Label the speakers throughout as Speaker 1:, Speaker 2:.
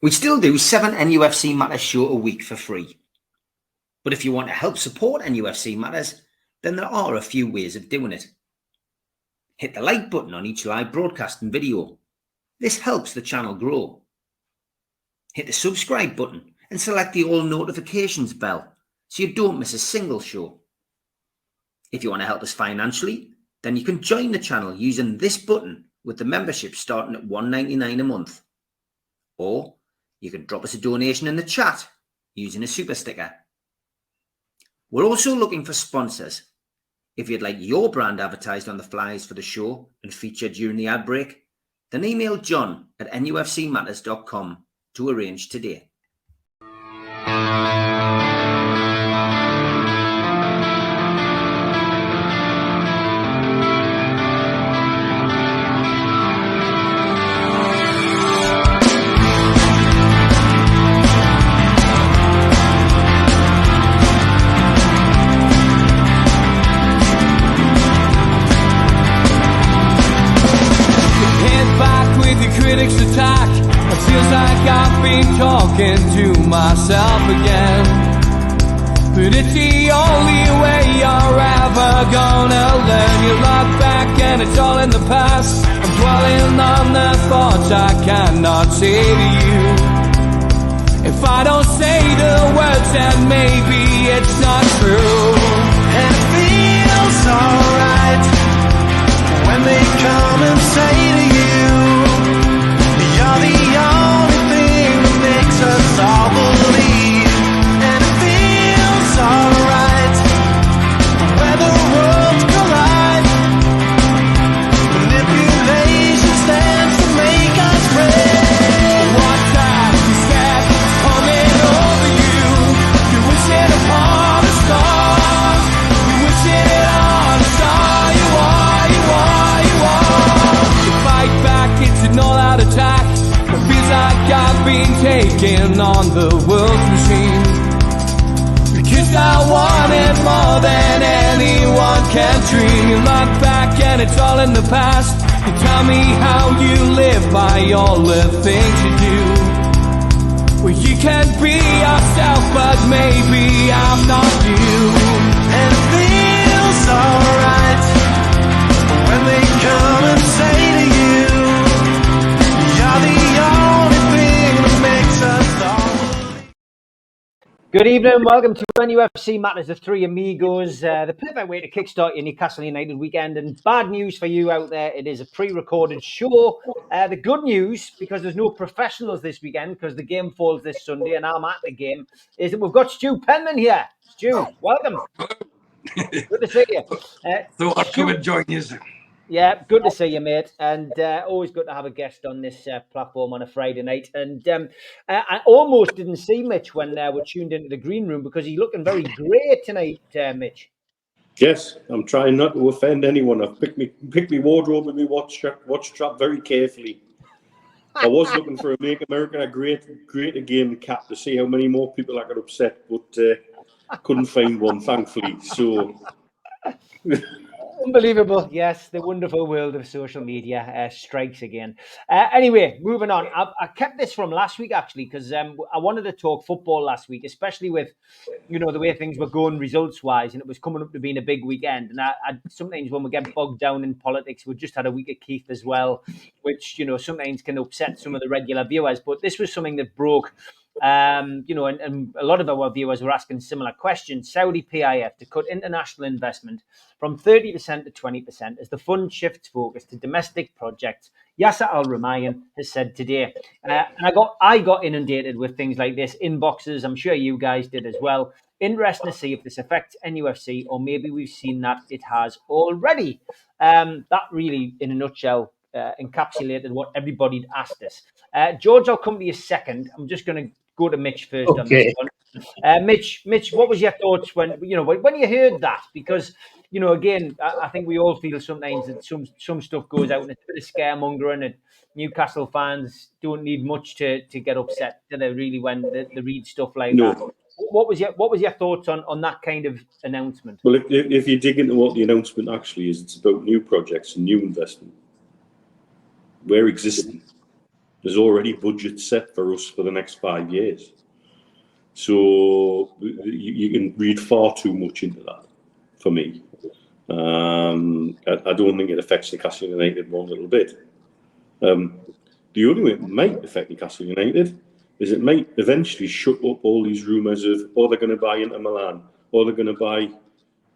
Speaker 1: We still do 7 NUFC Matters show a week for free. But if you want to help support NUFC Matters, then there are a few ways of doing it. Hit the like button on each live broadcast and video. This helps the channel grow. Hit the subscribe button and select the all notifications bell so you don't miss a single show. If you want to help us financially, then you can join the channel using this button with the membership starting at $1.99 a month. Or you can drop us a donation in the chat using a super sticker. We're also looking for sponsors. If you'd like your brand advertised on the flyers for the show and featured during the ad break, then email John at nufcmatters.com to arrange today.
Speaker 2: Critics attack. It feels like I've been talking to myself again. But it's the only way you're ever gonna learn. You look back and it's all in the past. I'm dwelling on the thoughts I cannot say to you. If I don't say the words, then maybe it's not true. And it feels alright when they come and say to you, you're the only thing that makes us all believe. And it feels alright when the worlds collide. Manipulation stands to make us break. What's that instead coming over you? You're wishing upon a star. You're wishing it on a star. You are, you are, you are. You fight back, it's an all-out attack. It feels like I've been taken on the world's machine. Because I want it more than anyone can dream. You look back and it's all in the past. You tell me how you live by all the things you do. Well, you can be yourself, but maybe I'm not you. And it feels alright when they come and say to you,
Speaker 1: good evening and welcome to NUFC Matters, the three amigos, the perfect way to kickstart your Newcastle United weekend. And bad news for you out there, it is a pre-recorded show. The good news, because there's no professionals this weekend, because the game falls this Sunday and I'm at the game, is that we've got Stu Penman here. Stu, welcome. Good to see you.
Speaker 3: Thought I'd come and join you.
Speaker 1: Yeah, good to see you, mate. And always good to have a guest on this platform on a Friday night. And I almost didn't see Mitch when we tuned into the green room because he's looking very great tonight, Mitch.
Speaker 4: Yes, I'm trying not to offend anyone. I've picked me wardrobe and me watch strap very carefully. I was looking for a Make America a Great Again cap to see how many more people I could upset, but couldn't find one, thankfully. So.
Speaker 1: Unbelievable. Yes, the wonderful world of social media strikes again. Anyway, moving on. I kept this from last week, actually, because I wanted to talk football last week, especially with, the way things were going results-wise, and it was coming up to being a big weekend. And I sometimes when we get bogged down in politics, we just had a week at Keith as well, which, sometimes can upset some of the regular viewers. But this was something that broke. And a lot of our viewers were asking similar questions. Saudi PIF to cut international investment from 30% to 20% as the fund shifts focus to domestic projects, Yasser Al-Rumayyan has said today. And I got inundated with things like this, inboxes. I'm sure you guys did as well. Interesting to see if this affects NUFC, or maybe we've seen that it has already. That really, in a nutshell, encapsulated what everybody asked us. George, I'll come to you second. I'm just going to go to Mitch first on this one. Mitch, what was your thoughts when you heard that? Because again, I think we all feel sometimes that some stuff goes out and it's a bit of scaremongering, and Newcastle fans don't need much to get upset, do they? Really, when they read stuff like that. What was your thoughts on that kind of announcement?
Speaker 4: Well, if you dig into what the announcement actually is, it's about new projects and new investment. We're existing. There's already budget set for us for the next 5 years. So you can read far too much into that, for me. I don't think it affects Newcastle United one little bit. The only way it might affect Newcastle United is it might eventually shut up all these rumours of, oh, they're going to buy Inter Milan, or they're going to buy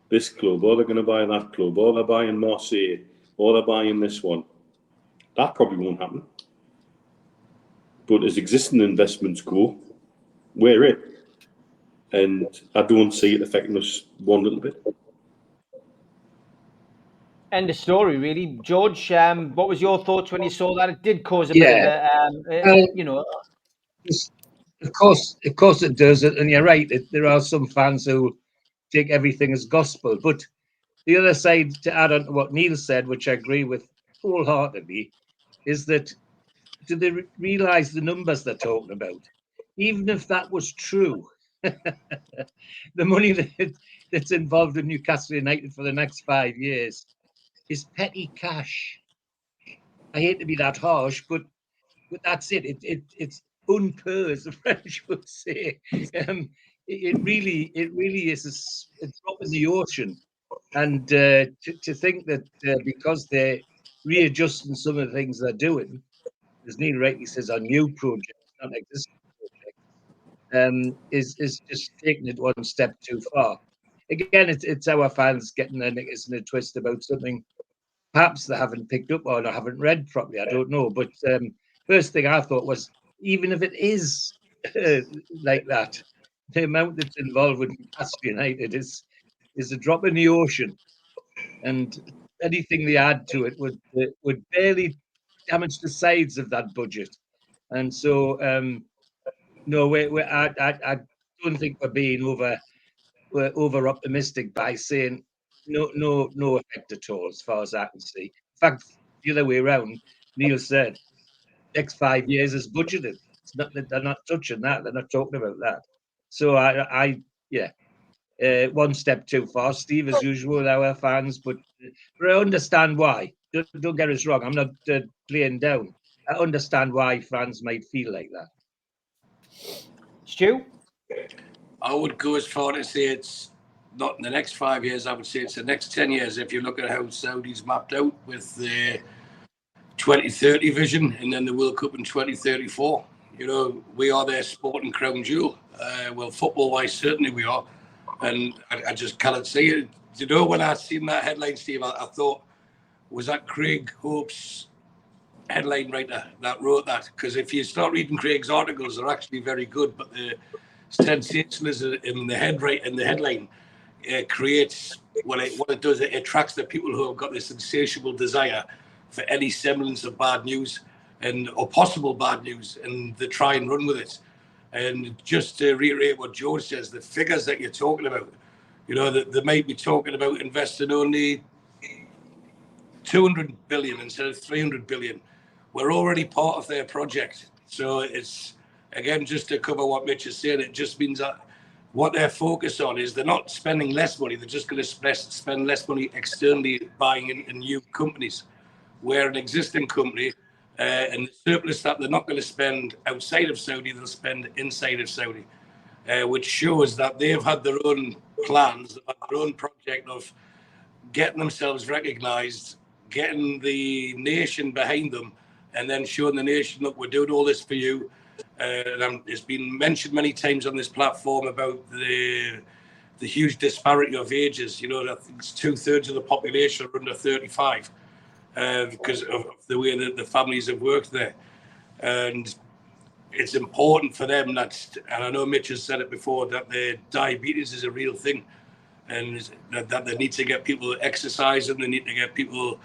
Speaker 4: this club, or they're going to buy that club, or they're buying Marseille, or they're buying this one. That probably won't happen. But as existing investments go, we're it. And I don't see it affecting us one little bit.
Speaker 1: End of story, really. George, what was your thoughts when you saw that? It did cause a bit of a, you know.
Speaker 5: Of course it does. And you're right. There are some fans who take everything as gospel. But the other side, to add on to what Neil said, which I agree with wholeheartedly, is that do they realise the numbers they're talking about? Even if that was true, the money that's involved in Newcastle United for the next 5 years is petty cash. I hate to be that harsh, but that's it. It's un peu, as the French would say. It really is a drop in the ocean. And to think that because they're readjusting some of the things they're doing, as Neil rightly says, on new projects, not existing projects, is just taking it one step too far. Again, it's our fans getting their knickers in a twist about something perhaps they haven't picked up on or haven't read properly. I don't know. But first thing I thought was, even if it is like that, the amount that's involved with Newcastle United is a drop in the ocean, and anything they add to it would barely damage the sides of that budget. And so, no, I don't think we're being over optimistic by saying no effect at all, as far as I can see. In fact, the other way around, Neil said, next 5 years is budgeted. It's not that they're not touching that. They're not talking about that. So one step too far. Steve, as usual, with our fans, but I understand why. Don't get us wrong. I'm not playing down. I understand why fans might feel like that.
Speaker 1: Stu?
Speaker 3: I would go as far to say it's not in the next 5 years. I would say it's the next 10 years. If you look at how Saudi's mapped out with the 2030 vision and then the World Cup in 2034, you know, we are their sporting crown jewel. Well, football-wise, certainly we are. And I just cannot see it. You know, when I seen that headline, Steve, I thought, was that Craig Hope's headline writer that wrote that? Because if you start reading Craig's articles, they're actually very good, but the sensationalism in the headline creates what it does. It attracts the people who have got this insatiable desire for any semblance of bad news or possible bad news, and they try and run with it. And just to reiterate what George says, the figures that you're talking about, you know, that they might be talking about investing only 200 billion instead of 300 billion. We're already part of their project. So it's, again, just to cover what Mitch is saying, it just means that what they're focused on is they're not spending less money. They're just going to spend less money externally buying in new companies. We're an existing company, and the surplus that they're not going to spend outside of Saudi, they'll spend inside of Saudi, which shows that they've had their own plans, they've had their own project of getting themselves recognised, getting the nation behind them, and then showing the nation, look, we're doing all this for you. And it's been mentioned many times on this platform about the huge disparity of ages. You know, I think it's 2/3 of the population are under 35 because of the way that the families have worked there. And it's important for them that, and I know Mitch has said it before, that their diabetes is a real thing, and that they need to get people exercising, they need to get people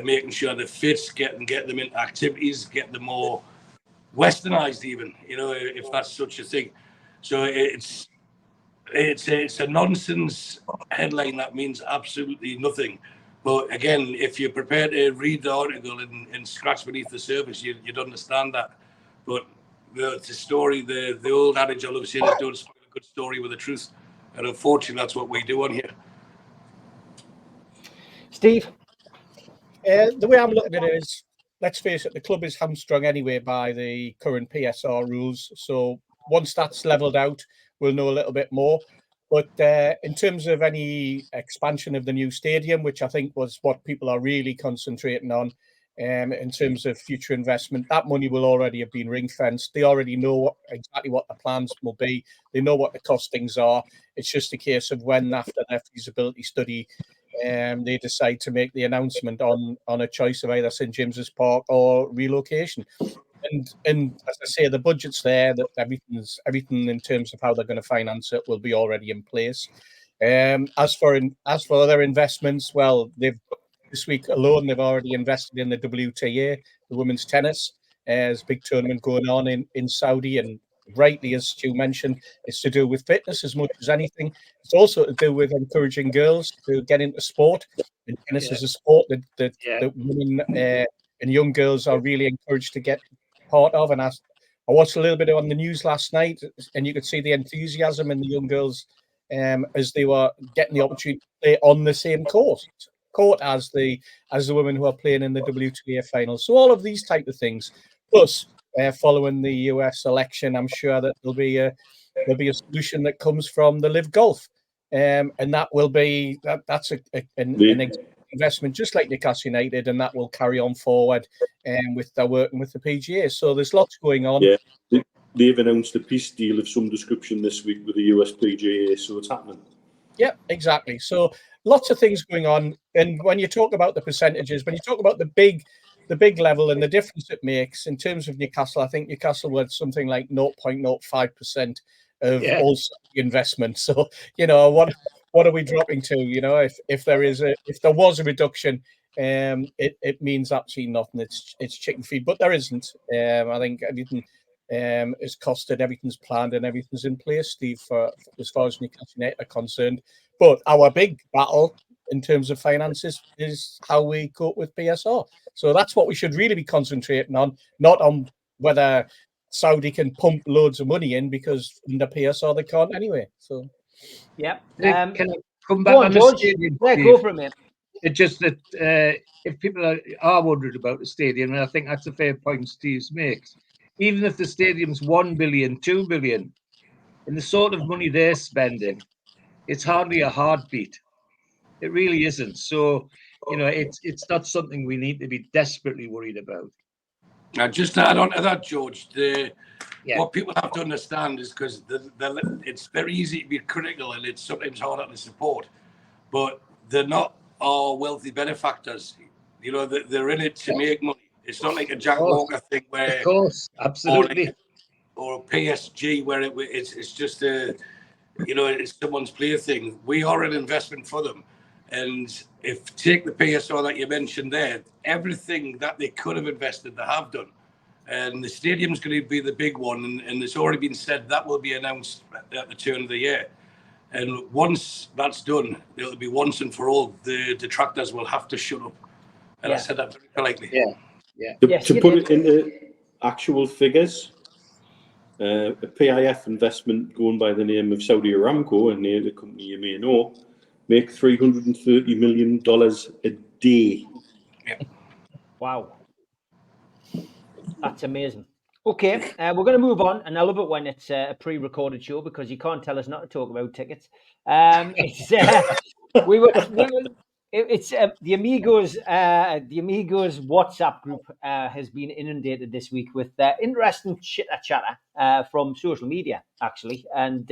Speaker 3: making sure they're fit, get them into activities, get them more westernized even, you know, if that's such a thing. So it's a nonsense headline that means absolutely nothing. But again, if you're prepared to read the article and scratch beneath the surface, you'd understand that. But the story, the old adage I love saying is, don't spoil a good story with the truth. And unfortunately, that's what we do on here.
Speaker 1: Steve?
Speaker 6: The way I'm looking at it is, let's face it, the club is hamstrung anyway by the current PSR rules. So once that's leveled out, we'll know a little bit more. But in terms of any expansion of the new stadium, which I think was what people are really concentrating on, in terms of future investment, that money will already have been ring fenced. They already know exactly what the plans will be. They know what the costings are. It's just a case of when, after their feasibility study, they decide to make the announcement on a choice of either St James's Park or relocation. And as I say, the budget's there. That everything in terms of how they're going to finance it will be already in place. As for other investments, well, this week alone they've already invested in the WTA, the women's tennis. There's a big tournament going on in Saudi, and rightly, as Stu mentioned, it's to do with fitness as much as anything. It's also to do with encouraging girls to get into sport. And tennis is a sport that women and young girls are really encouraged to get part of. And I watched a little bit on the news last night, and you could see the enthusiasm in the young girls as they were getting the opportunity to play on the same court as the women who are playing in the WTA final. So all of these type of things, plus following the US election, I'm sure that there'll be a solution that comes from the Live Golf, and that will be that's an investment just like Newcastle United, and that will carry on forward with their working with the PGA. So there's lots going on.
Speaker 4: Yeah, they've announced a peace deal of some description this week with the US PGA, so it's happening.
Speaker 6: Yeah, exactly. So lots of things going on. And when you talk about the percentages, when you talk about the big level and the difference it makes in terms of Newcastle, I think Newcastle was something like 0.05% of all investment. So, what are we dropping to? If there was a reduction, it means absolutely nothing. It's chicken feed, but there isn't. I think everything is costed, everything's planned, and everything's in place, Steve, for as far as Newcastle United are concerned. But our big battle in terms of finances is how we cope with PSR. So that's what we should really be concentrating on, not on whether Saudi can pump loads of money in, because under PSR they can't anyway. So,
Speaker 1: yeah.
Speaker 5: Can I come back on
Speaker 1: George?
Speaker 5: the stadium?
Speaker 1: Yeah,
Speaker 5: Steve?
Speaker 1: go for it, mate.
Speaker 5: It's just that if people are wondering about the stadium, and I think that's a fair point Steve makes, even if the stadium's 1 billion, 2 billion, in the sort of money they're spending, it's hardly a heartbeat. It really isn't. So, it's not something we need to be desperately worried about.
Speaker 3: Now, just to add on to that, George, what people have to understand is because it's very easy to be critical and it's sometimes harder to support, but they're not all wealthy benefactors. They're in it to make money. It's not like a Jack Walker thing where,
Speaker 5: of course, absolutely,
Speaker 3: or a PSG where it's just it's someone's plaything. We are an investment for them. And if take the PSR that you mentioned there, everything that they could have invested, they have done. And the stadium's going to be the big one. And it's already been said that will be announced at the turn of the year. And once that's done, it'll be once and for all. The detractors will have to shut up. And I said that very politely.
Speaker 4: To put it into actual figures, a PIF investment going by the name of Saudi Aramco, and the company you may know, make $330 million a day.
Speaker 3: Yeah.
Speaker 1: Wow. That's amazing. Okay, we're going to move on, and I love it when it's a pre-recorded show because you can't tell us not to talk about tickets. It's the Amigos. The Amigos WhatsApp group has been inundated this week with interesting chatter from social media, actually, and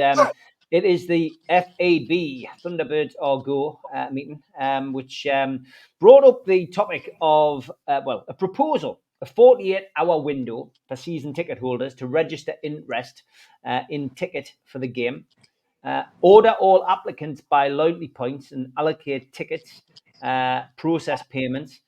Speaker 1: it is the FAB Thunderbirds Are Go meeting, which brought up the topic of a proposal. A 48-hour window for season ticket holders to register interest in ticket for the game. Order all applicants by loyalty points and allocate tickets, process payments.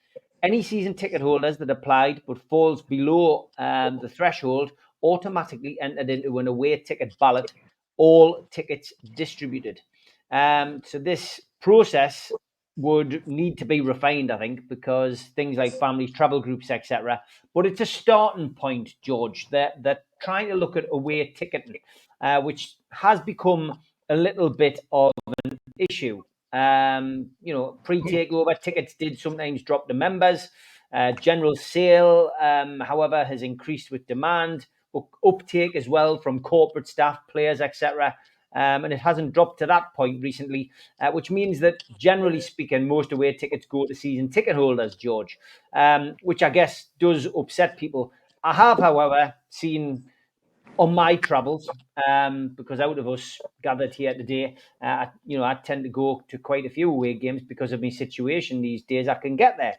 Speaker 1: Any season ticket holders that applied but falls below the threshold automatically entered into an away ticket ballot. All tickets distributed. So this process would need to be refined, I think, because things like families, travel groups, etc. But it's a starting point, George. They're trying to look at away ticketing, which has become a little bit of an issue. Pre-takeover tickets did sometimes drop the members. General sale, however, has increased with demand, uptake as well from corporate staff, players, etc. And it hasn't dropped to that point recently, which means that, generally speaking, most away tickets go to season ticket holders, George, which I guess does upset people. I have, however, seen on my travels, because out of us gathered here today, I tend to go to quite a few away games because of my situation these days. I can get there,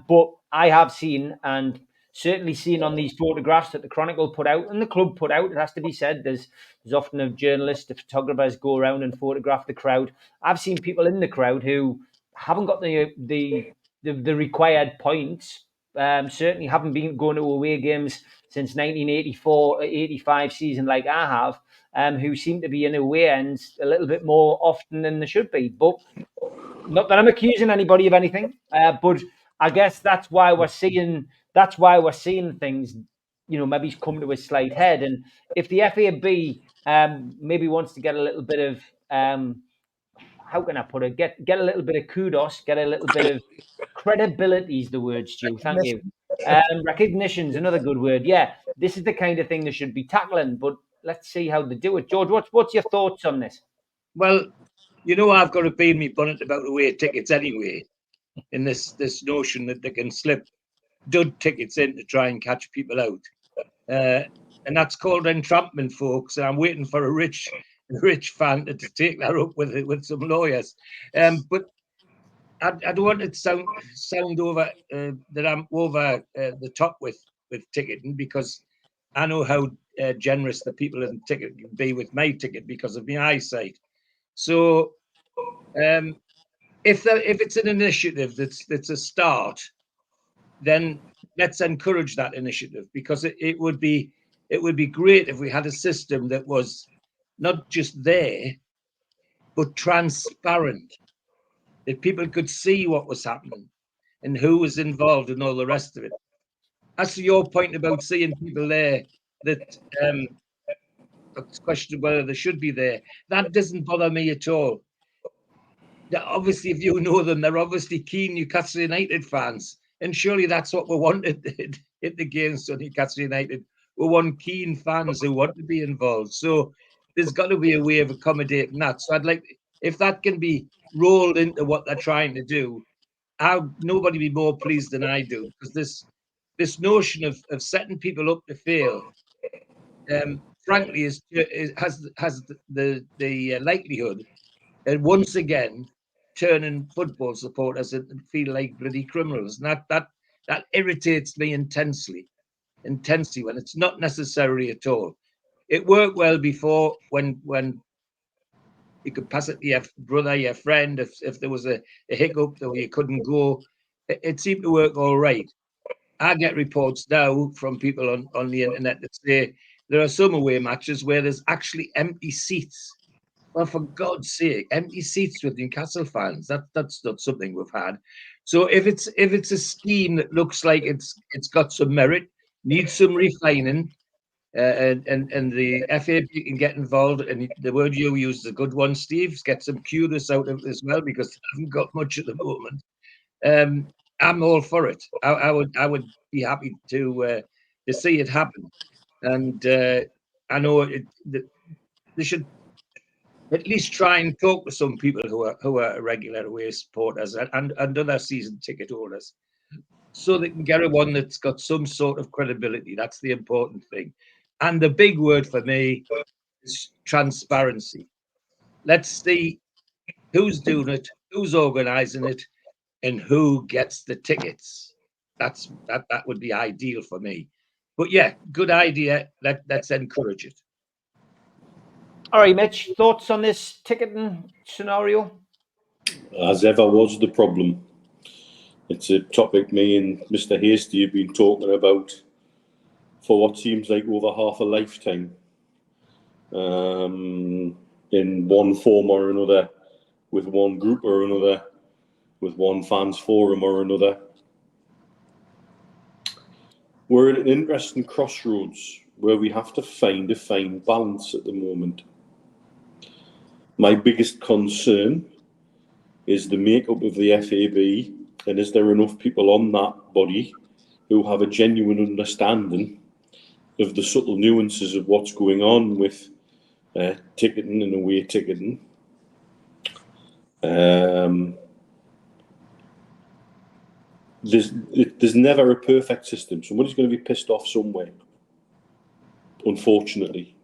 Speaker 1: but I have seen, and certainly seen on these photographs that the Chronicle put out and the club put out. It has to be said. There's often a journalist, the photographers go around and photograph the crowd. I've seen people in the crowd who haven't got the required points. Certainly haven't been going to away games since 1984-85 season like I have, who seem to be in away ends a little bit more often than they should be. But not that I'm accusing anybody of anything, but I guess that's why we're seeing things, maybe come to a slight head. And if the FAB maybe wants to get a little bit of how can I put it? Get a little bit of kudos, get a little bit of credibility is the word, Stu. Thank you. Recognition is another good word. Yeah, this is the kind of thing they should be tackling, but let's see how they do it. George, what's your thoughts on this?
Speaker 5: Well, I've got to bean me bonnet about away tickets anyway, in this notion that they can slip dud tickets in to try and catch people out. And that's called entrapment, folks. And I'm waiting for a rich fan to take that up with some lawyers. But I don't want it to sound over that I'm over the top with ticketing, because I know how generous the people in the ticket can be with my ticket because of my eyesight. So if it's an initiative that's a start, then let's encourage that initiative, because it would be great if we had a system that was not just there, but transparent, that people could see what was happening and who was involved and all the rest of it. As to your point about seeing people there that it's questioned whether they should be there, that doesn't bother me at all. Obviously, if you know them, they're obviously keen Newcastle United fans, and surely that's what we wanted at the games for Newcastle United. We want keen fans who want to be involved. So there's got to be a way of accommodating that. So I'd like, if that can be rolled into what they're trying to do, nobody be more pleased than I do, because this notion of setting people up to fail, frankly, has the likelihood, and once again, turning football supporters and feel like bloody criminals. And that irritates me intensely when it's not necessary at all. It worked well before when you could pass it to your brother, your friend, if there was a hiccup or you couldn't go. It seemed to work all right. I get reports now from people on the internet that say there are some away matches where there's actually empty seats. Well, for God's sake, empty seats with Newcastle fans, that's not something we've had. So if it's a scheme that looks like it's got some merit, needs some refining, and the FA can get involved, and the word you use is a good one, Steve, get some kudos out of it as well, because they haven't got much at the moment. I'm all for it. I would be happy to see it happen, and I know they should at least try and talk to some people who are regular away supporters and other season ticket holders, so they can get a one that's got some sort of credibility. That's the important thing. And the big word for me is transparency. Let's see who's doing it, who's organising it, and who gets the tickets. That would be ideal for me. But yeah, good idea. Let's encourage it.
Speaker 1: All right, Mitch, thoughts on this ticketing scenario?
Speaker 4: As ever was the problem. It's a topic me and Mr. Hasty have been talking about for what seems like over half a lifetime, in one form or another, with one group or another, with one fans forum or another. We're at an interesting crossroads where we have to find a fine balance at the moment. My biggest concern is the makeup of the FAB And is there enough people on that body who have a genuine understanding of the subtle nuances of what's going on with ticketing and away ticketing? There's never a perfect system. Somebody's going to be pissed off somewhere, unfortunately.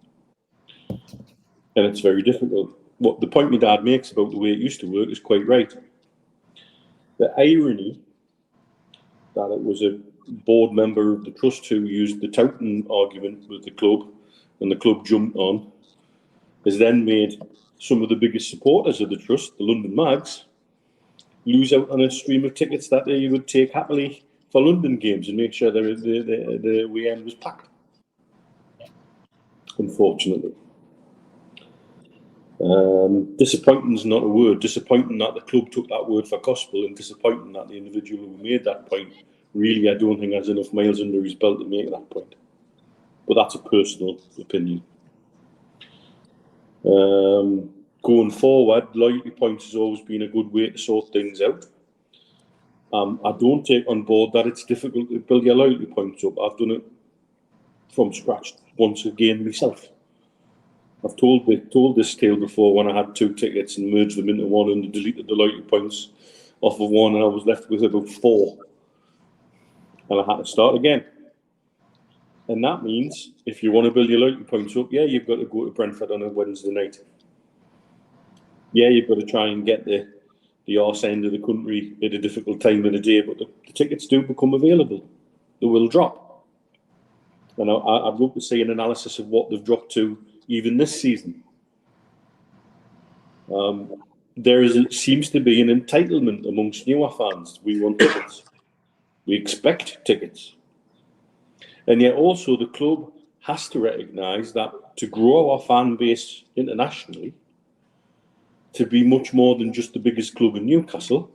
Speaker 4: And it's very difficult. What the point my dad makes about the way it used to work is quite right. The irony that it was a board member of the trust who used the touting argument with the club, and the club jumped on, has then made some of the biggest supporters of the trust, the London Mags, lose out on a stream of tickets that they would take happily for London games and make sure the away end was packed. Unfortunately. Disappointing is not a word. Disappointing that the club took that word for gospel, and disappointing that the individual who made that point really, I don't think, has enough miles under his belt to make that point. But that's a personal opinion. Going forward, loyalty points has always been a good way to sort things out. I don't take on board that it's difficult to build your loyalty points up. I've done it from scratch once again myself. I've told this tale before when I had 2 tickets and merged them into one and deleted the loyalty points off of one, and I was left with about 4. And I had to start again. And that means if you want to build your loyalty points up, yeah, you've got to go to Brentford on a Wednesday night. Yeah, you've got to try and get the arse end of the country at a difficult time of the day, but the tickets do become available. They will drop. And I'd love to see an analysis of what they've dropped to even this season. Seems to be an entitlement amongst newer fans. We want tickets. We expect tickets. And yet also the club has to recognise that to grow our fan base internationally, to be much more than just the biggest club in Newcastle,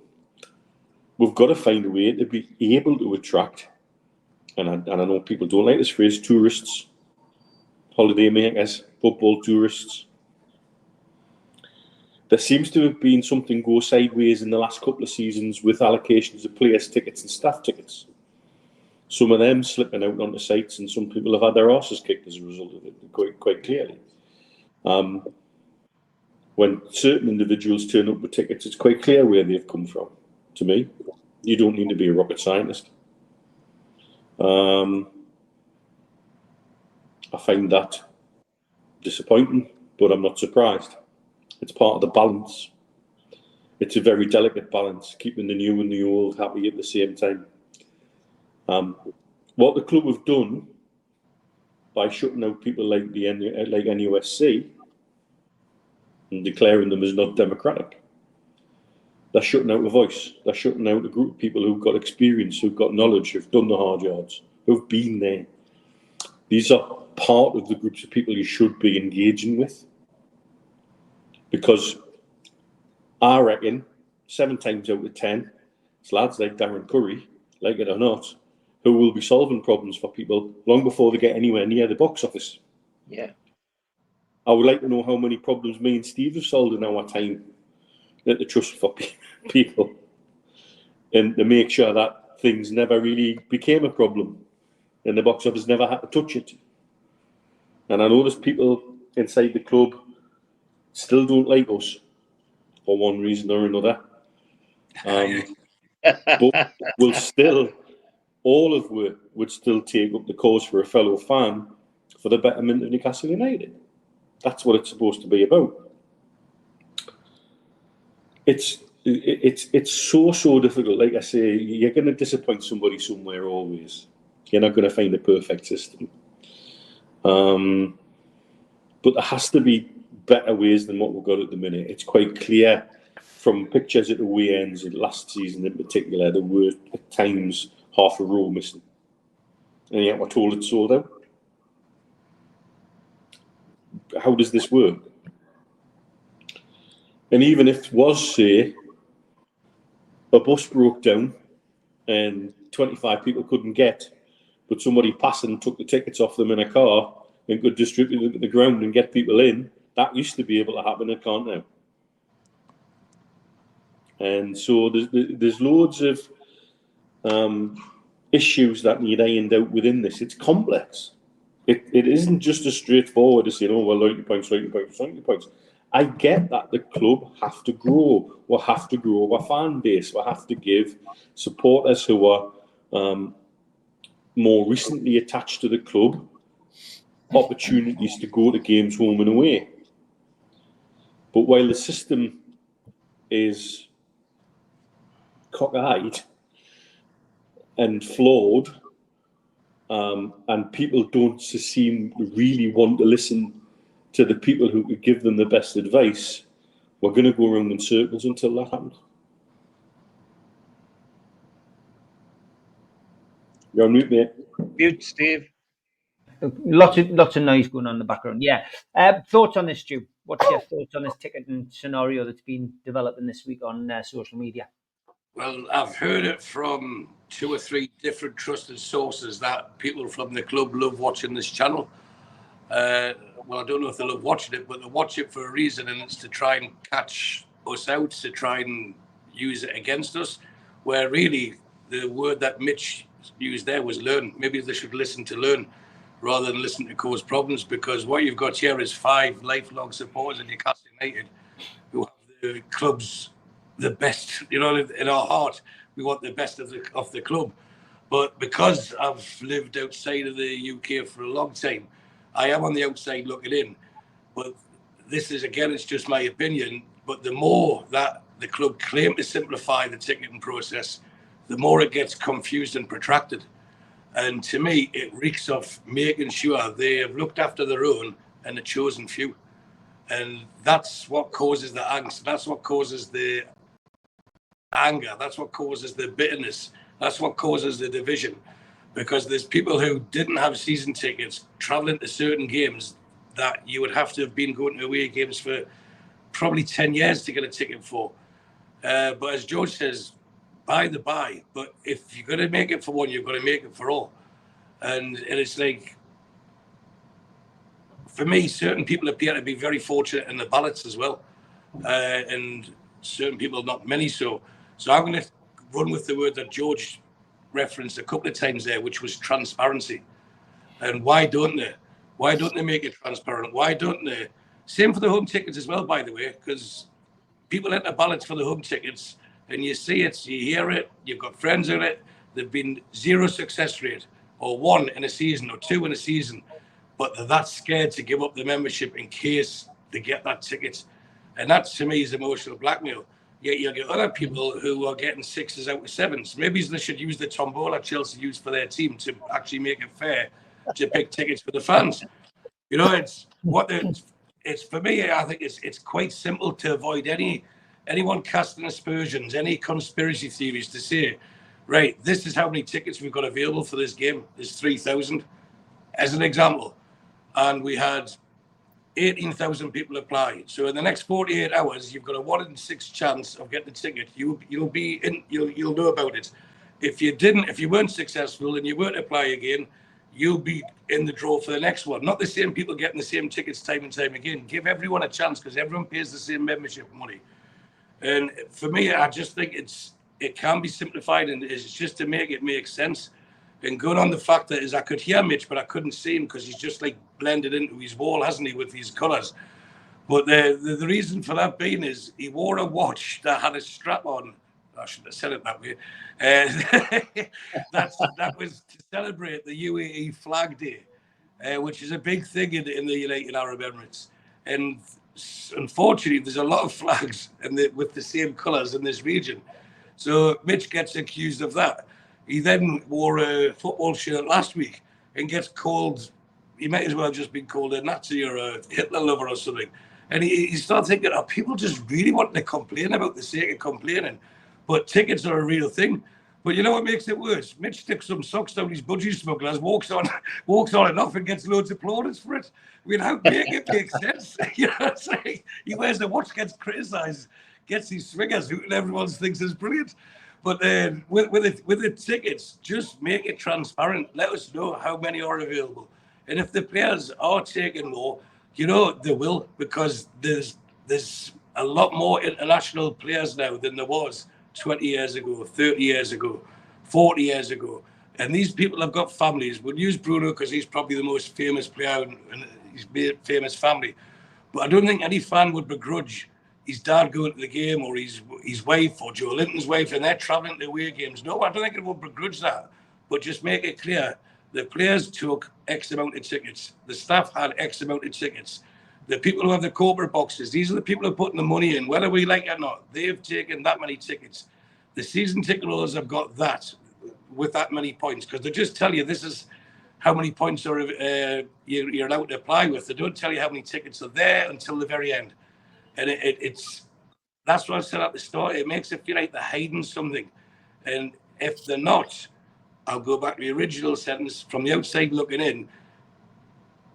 Speaker 4: we've got to find a way to be able to attract, and I know people don't like this phrase, tourists, holiday makers, football tourists. There seems to have been something go sideways in the last couple of seasons with allocations of players' tickets and staff tickets. Some of them slipping out onto sites, and some people have had their arses kicked as a result of it, quite clearly. When certain individuals turn up with tickets, it's quite clear where they've come from. To me, you don't need to be a rocket scientist. I find that disappointing, but I'm not surprised. It's part of the balance. It's a very delicate balance, keeping the new and the old happy at the same time. What the club have done by shutting out people like NUFC and declaring them as not democratic, they're shutting out a voice. They're shutting out a group of people who've got experience, who've got knowledge, who've done the hard yards, who've been there. These are part of the groups of people you should be engaging with. Because I reckon 7 times out of 10, it's lads like Darren Curry, like it or not, who will be solving problems for people long before they get anywhere near the box office.
Speaker 5: Yeah.
Speaker 4: I would like to know how many problems me and Steve have solved in our time at the Trust for people, and to make sure that things never really became a problem and the box office never had to touch it. And I know there's people inside the club still don't like us for one reason or another. But will still, all of we would still take up the cause for a fellow fan for the betterment of Newcastle United. That's what it's supposed to be about. It's so difficult. Like I say, you're going to disappoint somebody somewhere always. You're not going to find a perfect system. But there has to be better ways than what we've got at the minute. It's quite clear from pictures at away ends of last season in particular, there were at times half a row missing. And yet we're told it's sold out. How does this work? And even if it was, say, a bus broke down and 25 people couldn't get, but somebody passing took the tickets off them in a car and could distribute them to the ground and get people in, that used to be able to happen, it can't now. And so there's loads of issues that need ironed out within this. It's complex. It isn't just as straightforward as saying, oh, well, 90 points, 90 points, 90 points. I get that the club have to grow. We'll have to grow our fan base. We'll have to give supporters who are more recently attached to the club opportunities to go to games home and away. But while the system is cockeyed and flawed, and people don't seem to really want to listen to the people who could give them the best advice, we're going to go around in circles until that happens. You're on mute, mate.
Speaker 5: Mute, Steve.
Speaker 1: Lots of noise going on in the background. Yeah. Thoughts on this, Stu? What's your thoughts on this ticketing scenario that's been developing this week on social media?
Speaker 3: Well, I've heard it from 2 or 3 different trusted sources that people from the club love watching this channel. Well, I don't know if they love watching it, but they watch it for a reason, and it's to try and catch us out, to try and use it against us, where really the word that Mitch used there was learn. Maybe they should listen to learn rather than listen to cause problems, because what you've got here is 5 lifelong supporters of Newcastle United who have the club's the best, in our heart. We want the best of the club. But because I've lived outside of the UK for a long time, I am on the outside looking in. But this is, again, it's just my opinion. But the more that the club claim to simplify the ticketing process, the more it gets confused and protracted. And to me, it reeks of making sure they have looked after their own and the chosen few. And that's what causes the angst. That's what causes the anger. That's what causes the bitterness. That's what causes the division. Because there's people who didn't have season tickets traveling to certain games that you would have to have been going to away games for probably 10 years to get a ticket for. But as George says, by the by, but if you're going to make it for one, you're going to make it for all. And it's like, for me, certain people appear to be very fortunate in the ballots as well. And certain people, not many so. So I'm going to run with the word that George referenced a couple of times there, which was transparency. And why don't they? Why don't they make it transparent? Why don't they? Same for the home tickets as well, by the way, because people enter ballots for the home tickets and you see it, you hear it, you've got friends in it. There've been 0 success rate, or 1 in a season, or 2 in a season. But they're that scared to give up the membership in case they get that ticket. And that, to me, is emotional blackmail. Yet you get other people who are getting 6s out of 7s. Maybe they should use the tombola Chelsea used for their team to actually make it fair to pick tickets for the fans. It's for me, I think it's quite simple to avoid anyone casting aspersions, any conspiracy theories, to say, right, this is how many tickets we've got available for this game. There's 3,000, as an example. And we had 18,000 people apply. So in the next 48 hours, you've got a 1 in 6 chance of getting a ticket. You'll know about it. If you weren't successful and you weren't apply again, you'll be in the draw for the next one. Not the same people getting the same tickets time and time again. Give everyone a chance, because everyone pays the same membership money. And for me, I just think it can be simplified, and it's just to make it make sense. And going on the fact that is, I could hear Mitch, but I couldn't see him because he's just like blended into his wall, hasn't he, with these colours. But the reason for that being is he wore a watch that had a strap on. I shouldn't have said it that way. That was to celebrate the UAE Flag Day, which is a big thing in the United Arab Emirates. And unfortunately, there's a lot of flags with the same colours in this region. So Mitch gets accused of that. He then wore a football shirt last week and gets called, he might as well have just been called a Nazi or a Hitler lover or something. And he started thinking, are people just really wanting to complain about the sake of complaining? But tickets are a real thing. But you know what makes it worse? Mitch sticks some socks down his budgie smugglers, walks on and off, and gets loads of plaudits for it. I mean, how make it make sense? You know what I'm saying? He wears the watch, gets criticised, gets these swingers who everyone thinks is brilliant. But with the tickets, just make it transparent. Let us know how many are available. And if the players are taking more, they will, because there's a lot more international players now than there was 20 years ago, 30 years ago, 40 years ago. And these people have got families. We'll use Bruno because he's probably the most famous player in his famous family. But I don't think any fan would begrudge his dad going to the game, or his wife, or Joe Linton's wife, and they're travelling to away games. No, I don't think it would begrudge that. But just make it clear, the players took X amount of tickets. The staff had X amount of tickets. The people who have the corporate boxes, these are the people who are putting the money in, whether we like it or not. They've taken that many tickets. The season ticket holders have got that with that many points, because they just tell you this is how many points are you're allowed to apply with. They don't tell you how many tickets are there until the very end. And it's that's what I said at the start. It makes it feel like they're hiding something. And if they're not, I'll go back to the original sentence. From the outside looking in,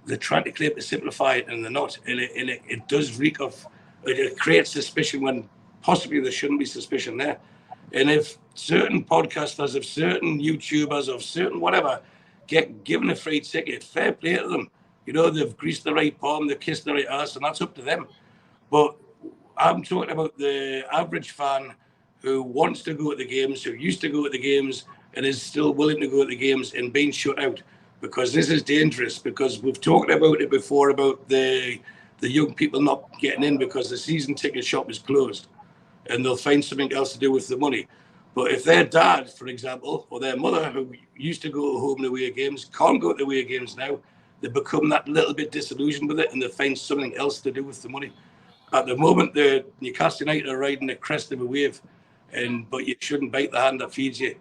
Speaker 3: they're trying to claim to simplify it, and they're not. And it does reek of, it creates suspicion when possibly there shouldn't be suspicion there. And if certain podcasters, if certain YouTubers, of certain whatever, get given a free ticket, fair play to them. You know, they've greased the right palm, they've kissed the right ass, and that's up to them. But I'm talking about the average fan who wants to go to the games, who used to go to the games, and is still willing to go to the games and being shut out, because this is dangerous. Because we've talked about it before about the young people not getting in because the season ticket shop is closed, and they'll find something else to do with the money. But if their dad, for example, or their mother, who used to go home and away games, can't go to away games now, they become that little bit disillusioned with it, and they find something else to do with the money. At the moment, the Newcastle United are riding the crest of a wave, but you shouldn't bite the hand that feeds you.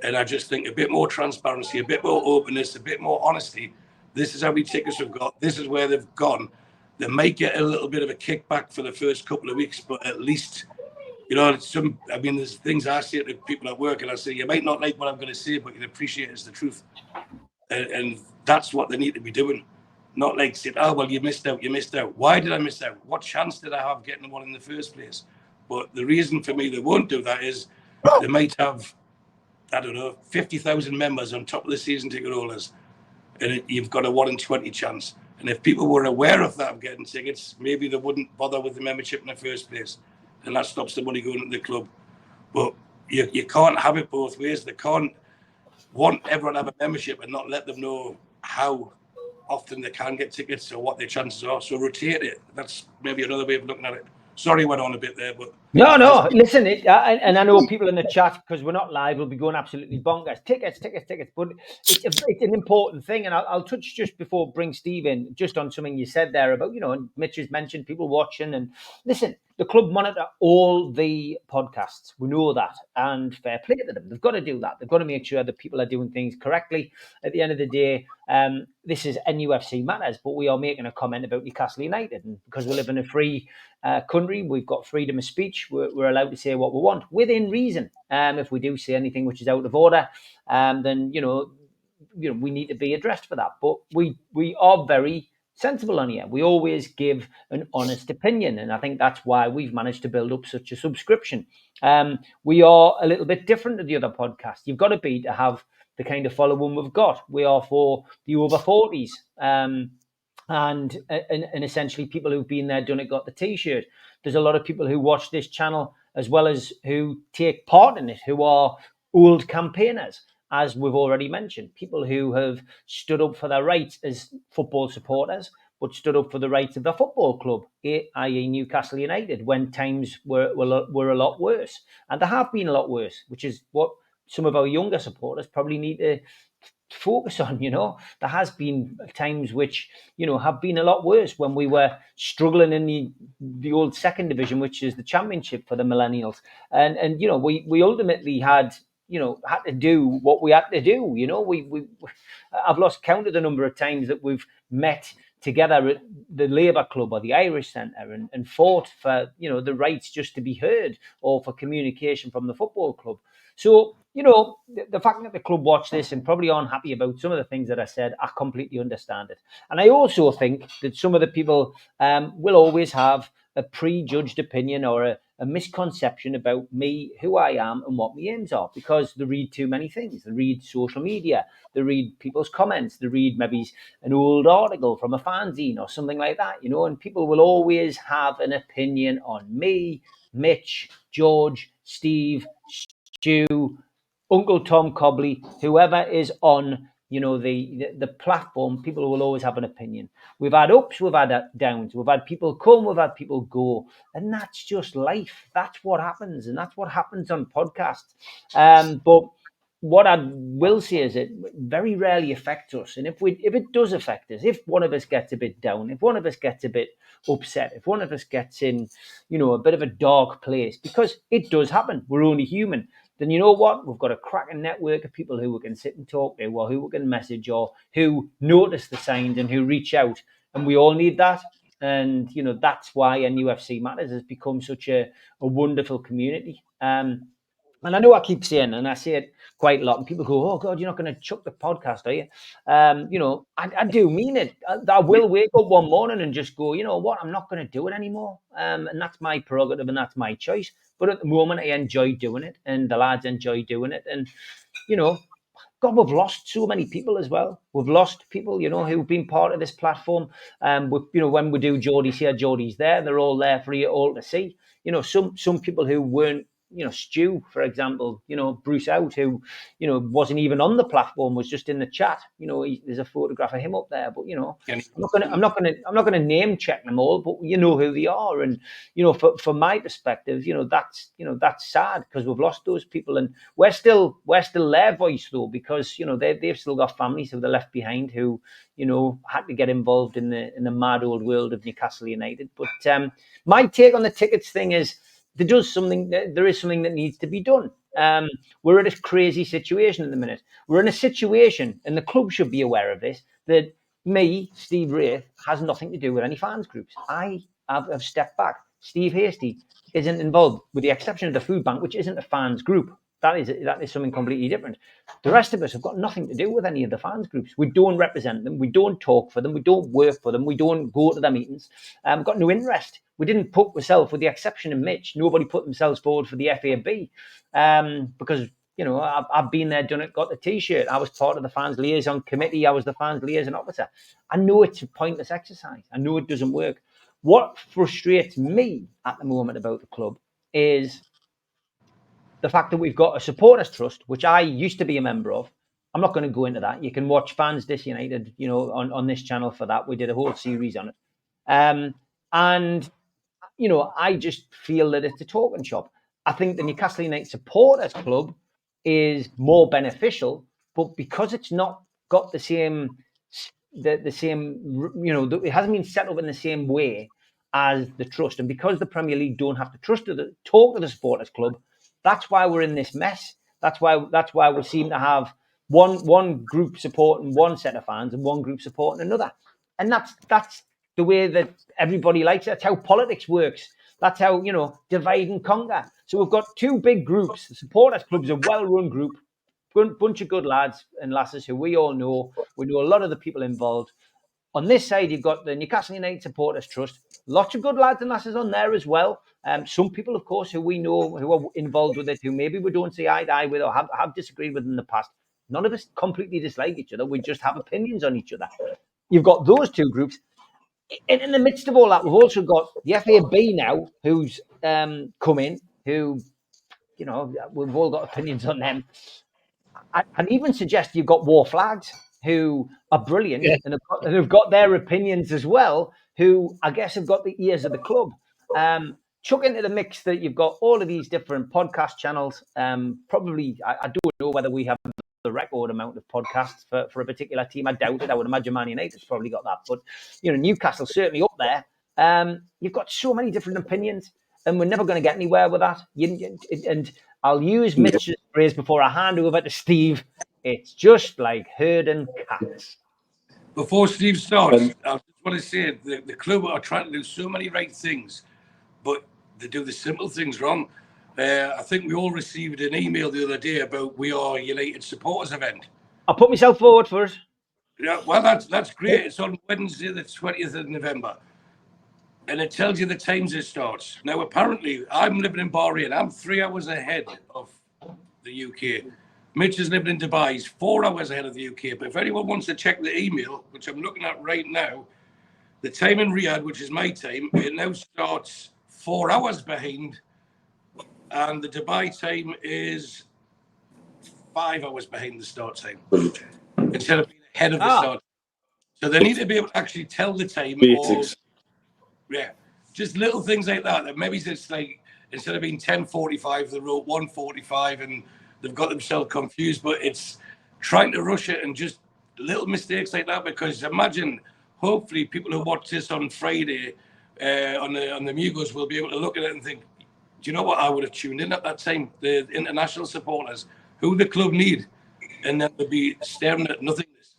Speaker 3: And I just think a bit more transparency, a bit more openness, a bit more honesty. This is how many tickets we've got. This is where they've gone. They might get a little bit of a kickback for the first couple of weeks, but at least, you know, there's things I say to people at work, and I say, you might not like what I'm going to say, but you'll appreciate it's the truth. And that's what they need to be doing. Not like saying, oh, well, you missed out. Why did I miss out? What chance did I have getting one in the first place? But the reason for me they won't do that is they might have, I don't know, 50,000 members on top of the season ticket holders, and you've got a 1 in 20 chance. And if people were aware of that, of getting tickets, maybe they wouldn't bother with the membership in the first place. And that stops the money going into the club. But you can't have it both ways. They can't want everyone to have a membership and not let them know how often they can get tickets or what their chances are. So rotate it. That's maybe another way of looking at it. Sorry, went on a bit there, but
Speaker 1: no. Listen, and I know people in the chat, because we're not live, will be going absolutely bonkers. Tickets. But it's an important thing, and I'll touch just before bring Steve in, just on something you said there about, you know, and Mitch has mentioned people watching. And listen, the club monitor all the podcasts. We know that, and fair play to them. They've got to do that. They've got to make sure that people are doing things correctly. At the end of the day, this is NUFC matters, but we are making a comment about Newcastle United, and because we live in a free country, we've got freedom of speech. We're allowed to say what we want within reason. If we do say anything which is out of order, then you know we need to be addressed for that. But we are very sensible on here. We always give an honest opinion, and I think that's why we've managed to build up such a subscription. We are a little bit different to the other podcasts. You've got to be to have the kind of following we've got. We are for the over 40s. And essentially people who've been there, done it, got the t-shirt. There's a lot of people who watch this channel as well as who take part in it, who are old campaigners, as we've already mentioned, people who have stood up for their rights as football supporters, but stood up for the rights of the football club, i.e. Newcastle United, when times were a lot worse. And they have been a lot worse, which is what some of our younger supporters probably need to focus on. You know, there has been times which, you know, have been a lot worse, when we were struggling in the old second division, which is the championship for the millennials, and you know, we ultimately had to do what we had to do. You know, I've lost count of the number of times that we've met together at the Labour Club or the Irish Centre and fought for, you know, the rights just to be heard, or for communication from the football club. So, you know, the fact that the club watch this and probably aren't happy about some of the things that I said, I completely understand it. And I also think that some of the people will always have a prejudged opinion or a misconception about me, who I am, and what my aims are, because they read too many things. They read social media, they read people's comments, they read maybe an old article from a fanzine or something like that, you know, and people will always have an opinion on me, Mitch, George, Steve, Stu, Uncle Tom Cobley, whoever is on, you know, the platform. People will always have an opinion. We've had ups, we've had downs, we've had people come, we've had people go, and that's just life. That's what happens, and that's what happens on podcasts. But what I will say is it very rarely affects us, and if it does affect us, if one of us gets a bit down, if one of us gets a bit upset, if one of us gets in, you know, a bit of a dark place, because it does happen, we're only human, then you know what? We've got a cracking network of people who we can sit and talk to, or who we can message, or who notice the signs and who reach out. And we all need that. And, you know, that's why NUFC Matters has become such a wonderful community. And I know I keep saying, and I say it quite a lot, and people go, "Oh God, you're not going to chuck the podcast, are you?" You know, I do mean it. I will wake up one morning and just go, you know what, I'm not going to do it anymore, and that's my prerogative and that's my choice. But at the moment, I enjoy doing it, and the lads enjoy doing it, and you know, God, we've lost so many people as well. We've lost people, you know, who've been part of this platform. You know, when we do Geordie's here, Geordie's there, they're all there for you all to see. You know, some people who weren't, you know, Stu, for example, you know, Bruce Out, who, you know, wasn't even on the platform, was just in the chat. You know, there's a photograph of him up there. But you know, I'm not gonna name check them all, but you know who they are. And you know, from my perspective, you know, that's sad, because we've lost those people, and we're still their voice though, because you know they've still got families who they left behind, who, you know, had to get involved in the mad old world of Newcastle United. But my take on the tickets thing is, there is something that needs to be done. We're at a crazy situation at the minute. We're in a situation, and the club should be aware of this, that me, Steve Wraith, has nothing to do with any fans groups. I have stepped back. Steve Hasty isn't involved, with the exception of the food bank, which isn't a fans group. That is something completely different. The rest of us have got nothing to do with any of the fans groups. We don't represent them. We don't talk for them. We don't work for them. We don't go to their meetings. We've got no interest. We didn't put ourselves, with the exception of Mitch, nobody put themselves forward for the FAB, because, you know, I've been there, done it, got the T-shirt. I was part of the fans liaison committee. I was the fans liaison officer. I know it's a pointless exercise. I know it doesn't work. What frustrates me at the moment about the club is the fact that we've got a supporters trust, which I used to be a member of. I'm not going to go into that. You can watch Fans Disunited, you know, on this channel for that. We did a whole series on it. And, you know, I just feel that it's a talking shop. I think the Newcastle United Supporters Club is more beneficial, but because it's not got the same, you know, it hasn't been set up in the same way as the trust, and because the Premier League don't have to talk to the Supporters Club, that's why we're in this mess. That's why we seem to have one group supporting one set of fans and one group supporting another, and that's the way that everybody likes it. That's how politics works. That's how, you know, divide and conquer. So we've got two big groups. The Supporters Club's a well-run group, bunch of good lads and lasses who we all know. We know a lot of the people involved. On this side, you've got the Newcastle United Supporters Trust. Lots of good lads and lasses on there as well. Some people, of course, who we know who are involved with it, who maybe we don't see eye to eye with or have disagreed with in the past. None of us completely dislike each other. We just have opinions on each other. You've got those two groups. And in the midst of all that, we've also got the FAB now, who's come in, who, you know, we've all got opinions on them. I'd even suggest you've got War Flags, who are brilliant, yeah, and have got their opinions as well, who I guess have got the ears of the club. Chuck into the mix that you've got all of these different podcast channels. Probably, I don't know whether we have the record amount of podcasts for a particular team. I doubt it. I would imagine Man United's probably got that. But, you know, Newcastle's certainly up there. You've got so many different opinions, and we're never going to get anywhere with that. And I'll use Mitch's phrase before I hand over to Steve. It's just like herding cats.
Speaker 3: Before Steve starts, I just want to say the club are trying to do so many right things, but they do the simple things wrong. I think we all received an email the other day about We Are United Supporters event.
Speaker 1: I'll put myself forward first.
Speaker 3: Yeah, well, that's great. It's on Wednesday, the 20th of November. and it tells you the times it starts. Now, apparently, I'm living in Bahrain. I'm 3 hours ahead of the UK. Mitch is living in Dubai. He's 4 hours ahead of the UK. But if anyone wants to check the email, which I'm looking at right now, the time in Riyadh, which is my time, it now starts 4 hours behind. And the Dubai time is 5 hours behind the start time instead of being ahead of the start. So they need to be able to actually tell the time.
Speaker 4: Basics.
Speaker 3: Yeah, just little things like that. That maybe it's like instead of being 10:45, they wrote 1:45, and they've got themselves confused. But it's trying to rush it and just little mistakes like that. Because imagine, hopefully, people who watch this on Friday on the Amigos will be able to look at it and think, do you know what? I would have tuned in at that time. The international supporters, who the club need, and then they'll be staring at nothingness.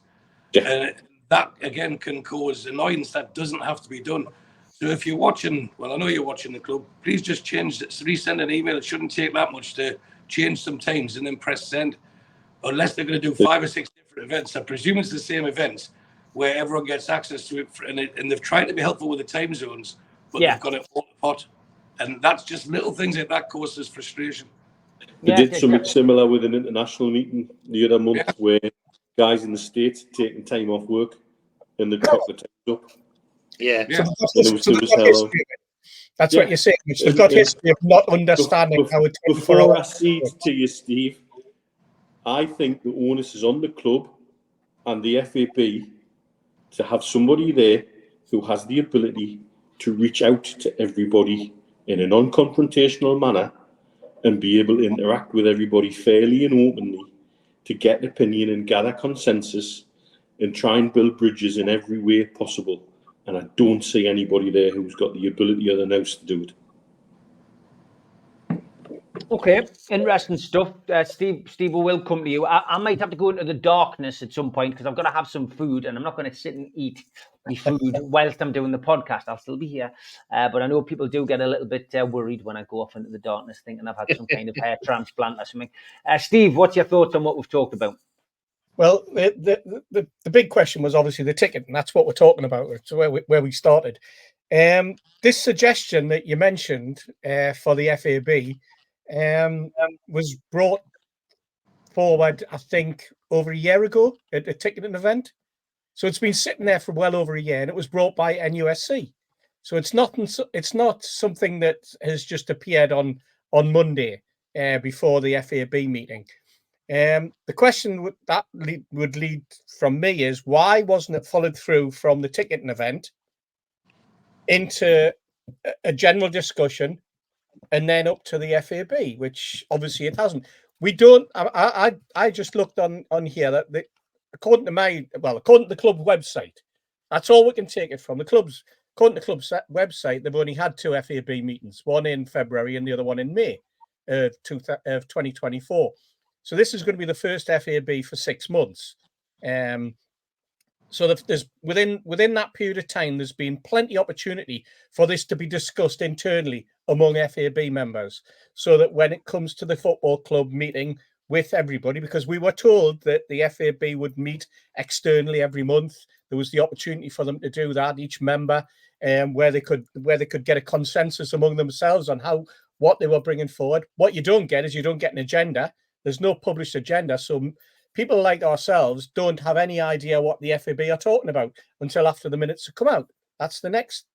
Speaker 4: Yeah.
Speaker 3: That again can cause annoyance that doesn't have to be done. So if you're watching, well, I know you're watching the club, please just resend an email. It shouldn't take that much to change some times and then press send. Unless they're going to do 5 or 6 different events. I presume it's the same events where everyone gets access to it, and they've tried to be helpful with the time zones, but they've got it all hot. And that's just little things like that causes frustration.
Speaker 4: They did something similar with an international meeting the other month where guys in the States had taken time off work and they'd cock the times up.
Speaker 5: Yeah.
Speaker 6: That's what you're saying. They've got history of not understanding how it.
Speaker 4: Before I cede to you, Steve, I think the onus is on the club and the FAB to have somebody there who has the ability to reach out to everybody in a non-confrontational manner and be able to interact with everybody fairly and openly to get an opinion and gather consensus and try and build bridges in every way possible. And I don't see anybody there who's got the ability or the nous to do it.
Speaker 1: Okay, interesting stuff. Steve, we'll come to you. I might have to go into the darkness at some point because I've got to have some food and I'm not going to sit and eat the food whilst I'm doing the podcast. I'll still be here. But I know people do get a little bit worried when I go off into the darkness thinking I've had some kind of hair transplant or something. Steve, what's your thoughts on what we've talked about?
Speaker 6: Well, the big question was obviously the ticket, and that's what we're talking about. It's where we started. This suggestion that you mentioned for the FAB was brought forward, I think, over a year ago at a ticketing event. So it's been sitting there for well over a year, and it was brought by NUFC. So it's not something that has just appeared on Monday before the FAB meeting. The question that would lead from me is, why wasn't it followed through from the ticketing event into a general discussion and then up to the FAB, which obviously it hasn't. We don't. I just looked on here that according to the club website, that's all we can take it from. According to the club's website, they've only had 2 FAB meetings, one in February and the other one in May of 2024. So this is going to be the first FAB for 6 months. So there's within that period of time, there's been plenty of opportunity for this to be discussed internally among FAB members, so that when it comes to the football club meeting with everybody, because we were told that the FAB would meet externally every month, there was the opportunity for them to do that, each member, where they could get a consensus among themselves on what they were bringing forward. What you don't get is an agenda. There's no published agenda, so people like ourselves don't have any idea what the FAB are talking about until after the minutes have come out. That's the next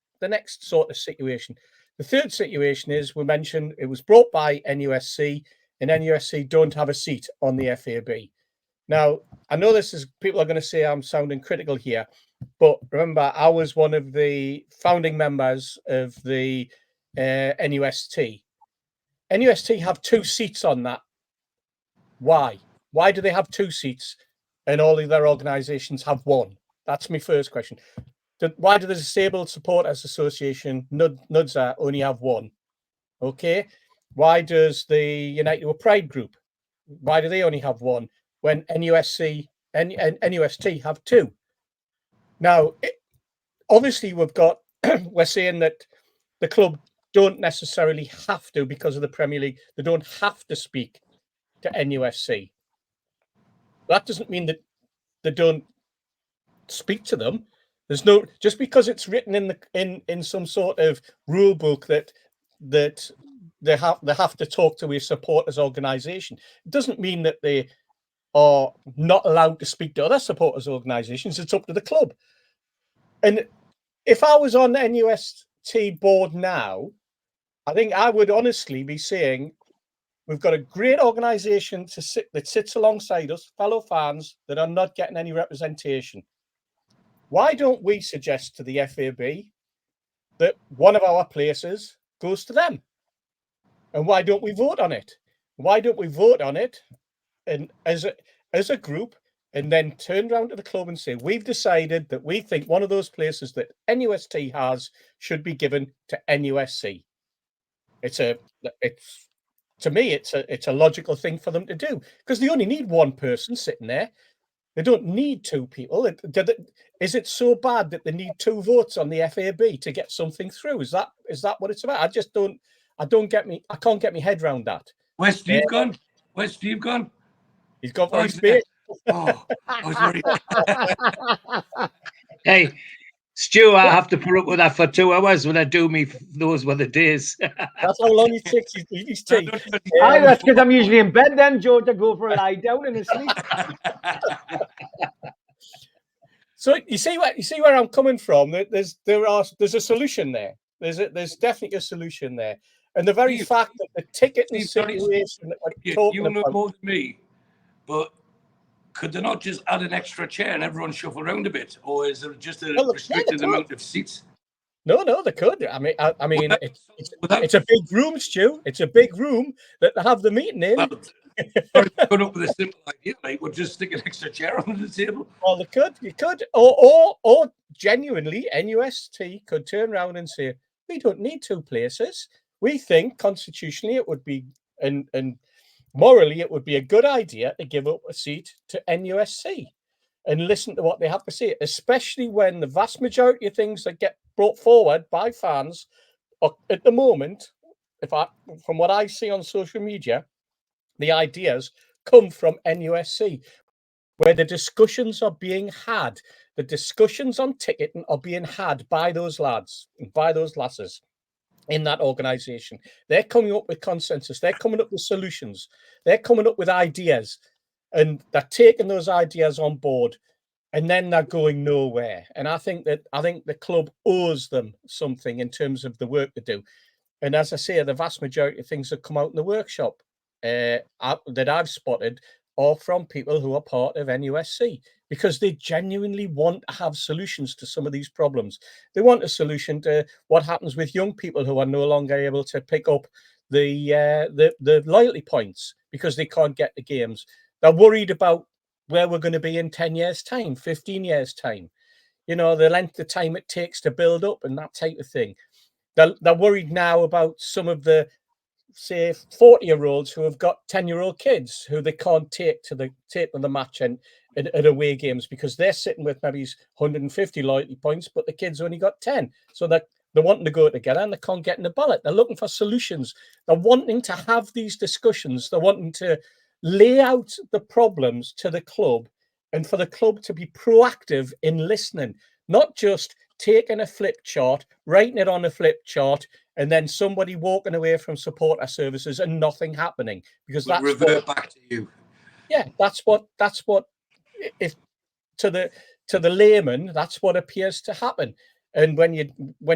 Speaker 6: sort of situation. The third situation is, we mentioned it was brought by NUSC, and NUSC don't have a seat on the FAB. Now, I know people are going to say I'm sounding critical here, but remember, I was one of the founding members of the NUST. NUST have 2 seats on that. Why? Why do they have 2 seats and all the other organisations have 1? That's my first question. Why do the Disabled Supporters Association, NUDSA, only have 1? Okay. Why does the United with Pride group, why do they only have 1 when NUSC and NUST have 2? Now, obviously, we're saying that the club don't necessarily have to, because of the Premier League, they don't have to speak to NUFC. That doesn't mean that they don't speak to them. There's no, just because it's written in some sort of rule book that they have to talk to a supporters organisation. It doesn't mean that they are not allowed to speak to other supporters organisations. It's up to the club. And if I was on the NUFC board now, I think I would honestly be saying we've got a great organisation that sits alongside us, fellow fans, that are not getting any representation. Why don't we suggest to the FAB that one of our places goes to them? And why don't we vote on it? Why don't we vote on it and as a group, and then turn around to the club and say, we've decided that we think one of those places that NUST has should be given to NUSC. To me, it's a logical thing for them to do, because they only need one person sitting there. They don't need two people. Is it so bad that they need two votes on the FAB to get something through? Is that what it's about? I can't get my head around that.
Speaker 3: Where's Steve gone? Where's Steve gone?
Speaker 6: He's got very space.
Speaker 3: Oh, I was very.
Speaker 5: Hey, Stu, I have to put up with that for 2 hours when I do me. Those were the days.
Speaker 6: That's how long he takes his tea.
Speaker 1: That's because I'm usually in bed then, Joe, to go for a lie down and a sleep.
Speaker 6: So you see where I'm coming from. There's a solution there. There's definitely a solution there. And the very fact that the ticketing situation that we're talking
Speaker 3: you know
Speaker 6: about,
Speaker 3: more than me, but could they not just add an extra chair and everyone shuffle around a bit, or is there just a restricted amount of seats?
Speaker 6: No, they could. I mean, it's a big room, Stu. It's a big room that they have the meeting in.
Speaker 3: Well, put up with a simple idea, like we'll just stick an extra chair on the table.
Speaker 6: Well, you could, or genuinely, NUST could turn around and say, we don't need two places. We think constitutionally it would be, and morally it would be a good idea to give up a seat to NUSC and listen to what they have to say, especially when the vast majority of things that get brought forward by fans are, at the moment, from what I see on social media, the ideas come from NUSC, where the discussions are being had. The discussions on ticketing are being had by those lads and by those lasses in that organisation. They're coming up with consensus. They're coming up with solutions. They're coming up with ideas, and they're taking those ideas on board, and then they're going nowhere. And I think the club owes them something in terms of the work they do. And as I say, the vast majority of things that come out in the workshop that I've spotted are from people who are part of NUSC, because they genuinely want to have solutions to some of these problems. They want a solution to what happens with young people who are no longer able to pick up the loyalty points because they can't get the games. They're worried about where we're going to be in 10 years' time, 15 years' time. You know, the length of time it takes to build up and that type of thing. They're worried now about some of the, say, 40-year-olds who have got 10-year-old kids who they can't take to the match and at away games because they're sitting with maybe 150 loyalty points, but the kids only got 10. So they're wanting to go together and they can't get in the ballot. They're looking for solutions. They're wanting to have these discussions. They're wanting to lay out the problems to the club and for the club to be proactive in listening, not just taking a flip chart, writing it on a flip chart, and then somebody walking away from supporter services and nothing happening, because that's
Speaker 3: revert back to you.
Speaker 6: Yeah, that's what if to the layman, that's what appears to happen. And when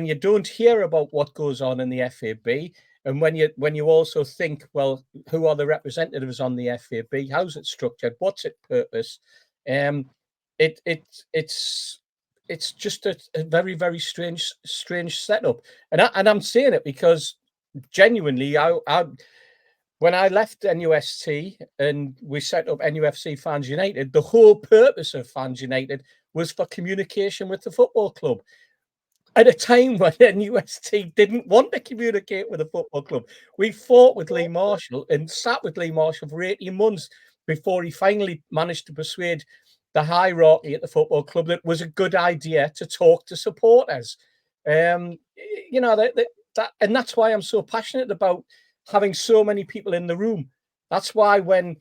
Speaker 6: you don't hear about what goes on in the FAB, and when you also think, well, who are the representatives on the FAB? How's it structured? What's its purpose? It's just a very, very strange setup. And I'm saying it because genuinely, when I left NUST and we set up NUFC Fans United, the whole purpose of Fans United was for communication with the football club. At a time when NUST didn't want to communicate with the football club. We fought with Lee Marshall and sat with Lee Marshall for 18 months before he finally managed to persuade the hierarchy at the football club that it was a good idea to talk to supporters. You know, and that's why I'm so passionate about having so many people in the room. That's why when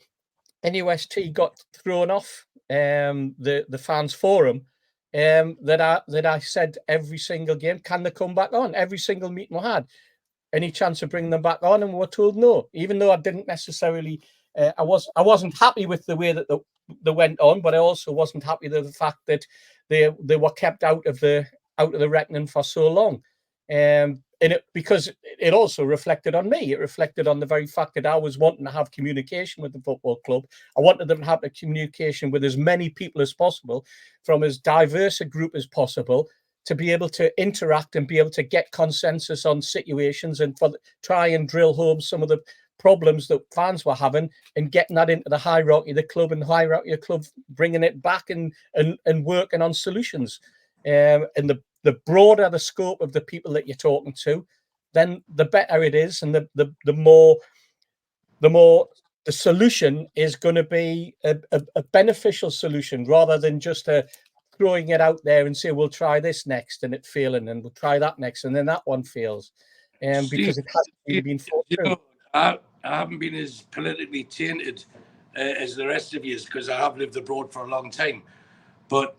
Speaker 6: NUST got thrown off the fans forum, that I said every single game, can they come back on? Every single meeting we had, any chance of bringing them back on, and we were told no. Even though I didn't necessarily, I wasn't happy with the way that they went on, but I also wasn't happy with the fact that they were kept out of the reckoning for so long. And because it also reflected on me. It reflected on the very fact that I was wanting to have communication with the football club. I wanted them to have a communication with as many people as possible, from as diverse a group as possible, to be able to interact and be able to get consensus on situations, and try and drill home some of the problems that fans were having, and getting that into the hierarchy of the club, and the hierarchy of the club bringing it back and working on solutions. And the broader the scope of the people that you're talking to, then the better it is, and the more the solution is going to be a beneficial solution, rather than just throwing it out there and say, we'll try this next and it failing, and we'll try that next and then that one fails. Because it hasn't really been thought through.
Speaker 3: I haven't been as politically tainted as the rest of you, because I have lived abroad for a long time. But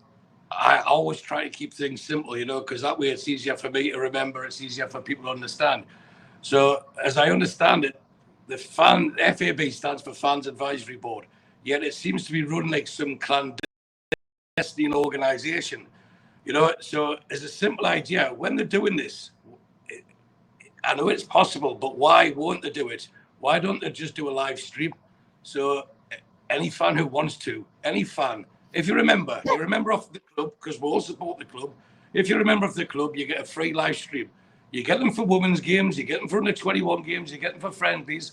Speaker 3: I always try to keep things simple, because that way it's easier for me to remember, it's easier for people to understand. So as I understand it, the FAB stands for Fans Advisory Board, yet it seems to be run like some clandestine organisation, So as a simple idea, when they're doing this, I know it's possible, but why won't they do it? Why don't they just do a live stream? So any fan who wants to, if you remember off the club, because we all support the club. If you're a member of the club, you get a free live stream. You get them for women's games, you get them for under 21 games, you get them for friendlies.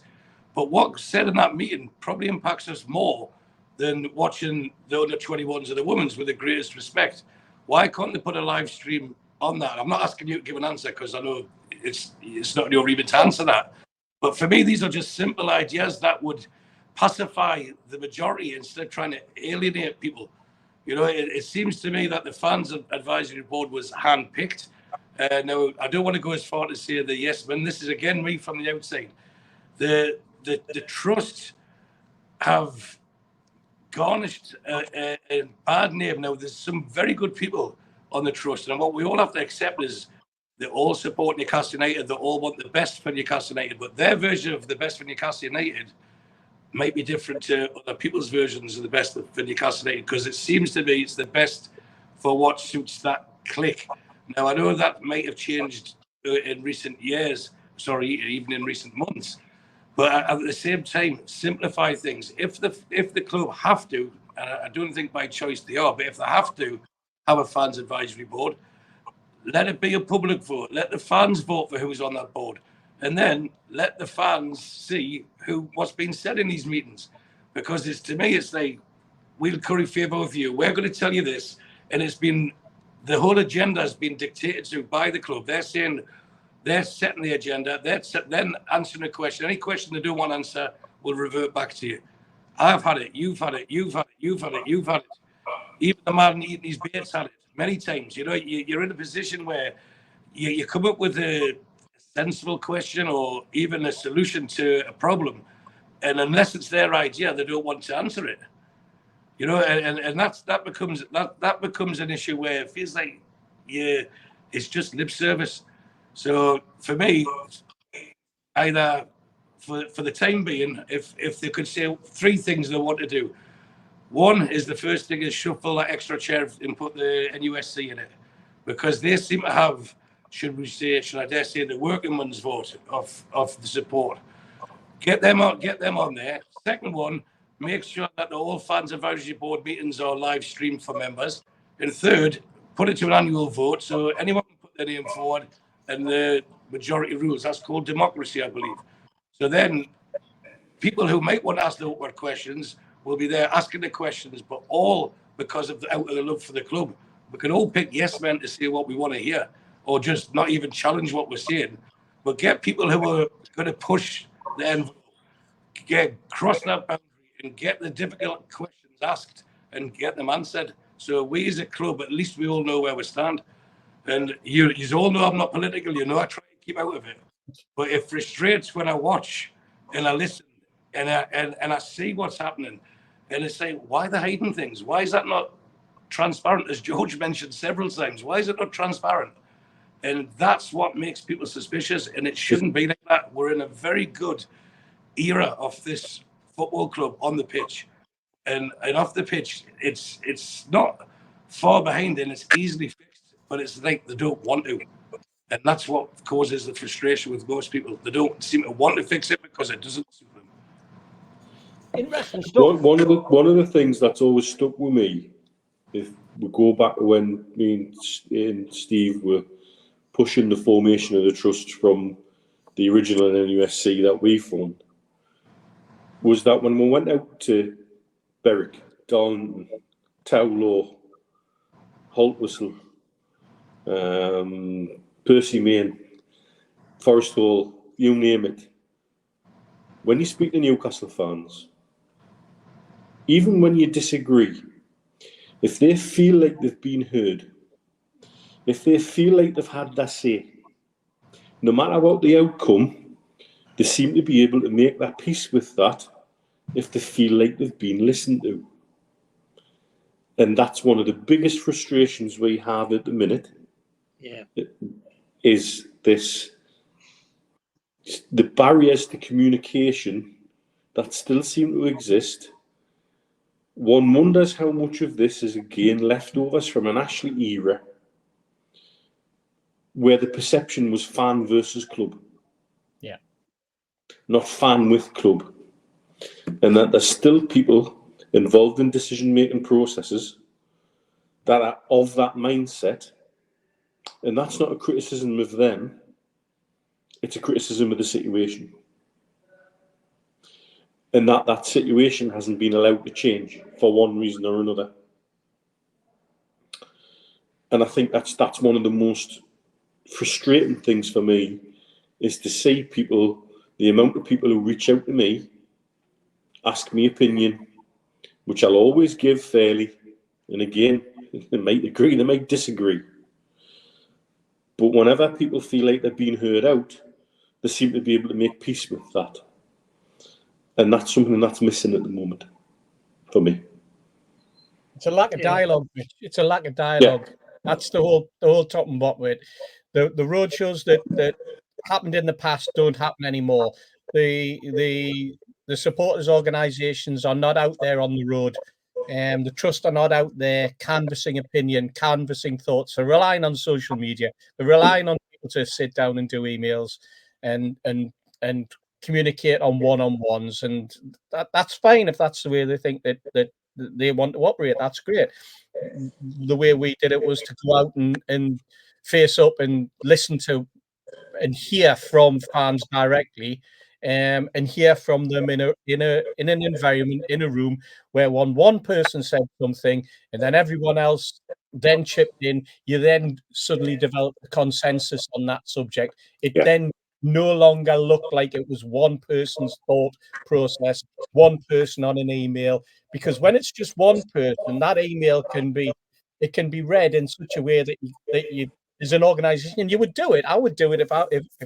Speaker 3: But what's said in that meeting probably impacts us more than watching the under 21s or the women's, with the greatest respect. Why can't they put a live stream on that? I'm not asking you to give an answer, because I know it's not your remit to answer that. But for me, these are just simple ideas that would pacify the majority instead of trying to alienate people. It seems to me that the Fans Advisory Board was handpicked. Now, I don't want to go as far to say the yes men. This is again me from the outside. The trust have garnished a bad name. Now, there's some very good people on the trust, and what we all have to accept is they all support Newcastle United. They all want the best for Newcastle United, but their version of the best for Newcastle United might be different to other people's versions of the best for Newcastle United, because it seems to be it's the best for what suits that clique. Now, I know that might have changed in recent years, even in recent months, but at the same time, simplify things. If the club have to, and I don't think by choice they are, but if they have to have a Fans Advisory Board, let it be a public vote. Let the fans vote for who's on that board. And then let the fans see what's been said in these meetings. Because to me, it's like, we'll curry favour with you. We're going to tell you this. And the whole agenda has been dictated to by the club. They're saying, they're setting the agenda. They're then answering a question. Any question they don't want to answer will revert back to you. I've had it. You've had it. You've had it. You've had it. You've had it. Even the man eating his baits had it many times. You're in a position where you come up with a sensible question or even a solution to a problem, and unless it's their idea, they don't want to answer it. And that becomes an issue where it feels like it's just lip service. So for me, either for the time being, if they could say three things they want to do. One is, the first thing is shuffle that extra chair and put the NUFC in it, because they seem to have, should I dare say, the working man's vote of the support. Get them on there. Second one, make sure that the all Fans Advisory Board meetings are live streamed for members. And third, put it to an annual vote so anyone can put their name forward, and the majority rules. That's called democracy, I believe. So then people who might want to ask the awkward questions will be there asking the questions, but all because of out of the love for the club. We can all pick yes men to say what we want to hear, or just not even challenge what we're saying, but get people who are going to push the envelope, cross that boundary, and get the difficult questions asked and get them answered. So we as a club, at least we all know where we stand. And you all know I'm not political. I try to keep out of it, but it frustrates when I watch and I listen and I see what's happening. And it's like, why are they hiding things? Why is that not transparent, as George mentioned several times? Why is it not transparent? And that's what makes people suspicious, and it shouldn't be like that. We're in a very good era of this football club on the pitch, and off the pitch, it's not far behind, and it's easily fixed, but it's like they don't want to. And that's what causes the frustration with most people. They don't seem to want to fix it because it doesn't suit them.
Speaker 1: Interesting stuff.
Speaker 4: One of the things that's always stuck with me, if we go back to when me and Steve were pushing the formation of the trust from the original NUFC that we formed, was that when we went out to Berwick, Darlington, Towlow, Haltwhistle, Percy Main, Forest Hall, you name it. When you speak to Newcastle fans, even when you disagree, if they feel like they've been heard, if they feel like they've had their say, no matter what the outcome, they seem to be able to make their peace with that if they feel like they've been listened to. And that's one of the biggest frustrations we have at the minute.
Speaker 5: Yeah.
Speaker 4: Is this, the barriers to communication that still seem to exist. One wonders how much of this is again leftovers from an Ashley era where the perception was fan versus club.
Speaker 6: Yeah.
Speaker 4: Not fan with club. And that there's still people involved in decision-making processes that are of that mindset. And that's not a criticism of them. It's a criticism of the situation. And that situation hasn't been allowed to change for one reason or another. And I think that's one of the most frustrating things for me, is to see people, the amount of people who reach out to me, ask me opinion, which I'll always give fairly. And again, they might agree, they might disagree. But whenever people feel like they're being heard out, they seem to be able to make peace with that. And that's something that's missing at the moment for me.
Speaker 6: It's a lack of dialogue. It's a lack of dialogue. Yeah. That's the whole top and bottom of it. The road shows that happened in the past don't happen anymore. The supporters organisations are not out there on the road. The trust are not out there canvassing opinion, canvassing thoughts. They're relying on social media. They're relying on people to sit down and do emails and communicate on one-on-ones, and that's fine if that's the way they think that they want to operate. That's great. The way we did it was to go out and face up and listen to and hear from fans directly, and hear from them in an environment, in a room where one person said something and then everyone else then chipped in. You then suddenly develop a consensus on that subject. It then no longer looked like it was one person's thought process, one person on an email, because when it's just one person, that email can be read in such a way that you as an organisation, you would do it. I would do it if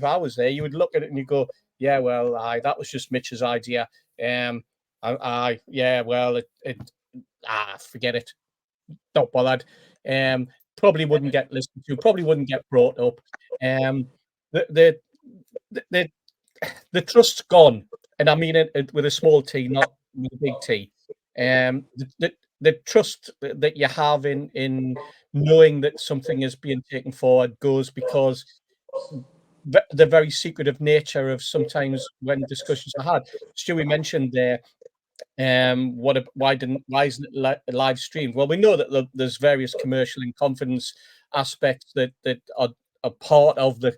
Speaker 6: I was there. You would look at it and you go, yeah, well, that was just Mitch's idea. Forget it. Not bothered. Probably wouldn't get listened to. Probably wouldn't get brought up. The trust's gone, and I mean it with a small T, not with a big T. The trust that you have in knowing that something is being taken forward goes because the very secretive nature of sometimes when discussions are had. Stewie mentioned there, why isn't it live streamed? Well, we know that there's various commercial and confidence aspects that are part of the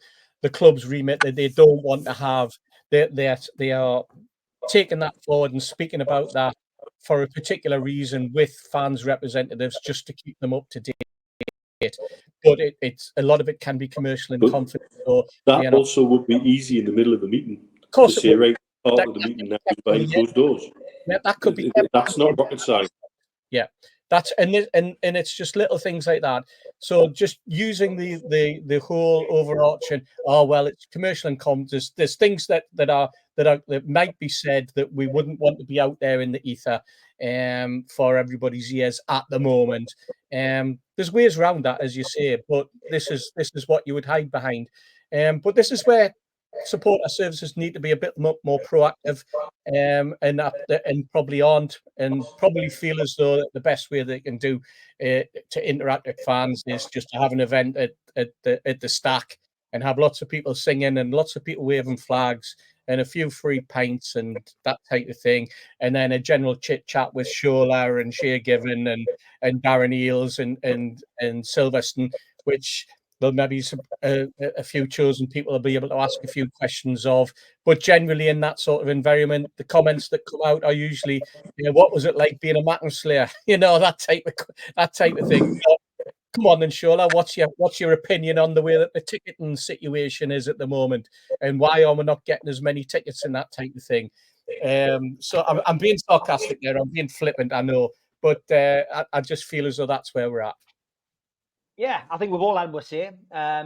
Speaker 6: club's remit that they don't want to have. They are taking that forward and speaking about that for a particular reason with fans' representatives, just to keep them up to date. But it's a lot of it can be commercial and confidence. So,
Speaker 4: that also would be easy in the middle of a meeting.
Speaker 6: Of course,
Speaker 4: to say, right, part of the meeting now is behind closed doors.
Speaker 6: Yeah, that could be.
Speaker 4: That's not rocket science.
Speaker 6: Yeah, That's and it's just little things like that. So just using the whole overarching, oh well, it's commercial and comms. There's things that might be said that we wouldn't want to be out there in the ether for everybody's ears at the moment. There's ways around that, as you say, but this is what you would hide behind. But this is where supporter services need to be a bit more proactive, and probably aren't, and probably feel as though the best way they can do to interact with fans is just to have an event at the Stack and have lots of people singing and lots of people waving flags and a few free pints and that type of thing, and then a general chit chat with Shola and Shea Given and Darren Eales and Silverstone, which there'll maybe a few chosen people will be able to ask a few questions of. But generally, in that sort of environment, the comments that come out are usually, what was it like being a Mackin Slayer? That type of thing. Come on then, Shola, what's your opinion on the way that the ticketing situation is at the moment, and why are we not getting as many tickets and that type of thing? So I'm being sarcastic there. I'm being flippant, I know, but I just feel as though that's where we're at.
Speaker 1: Yeah, I think we've all had what we say.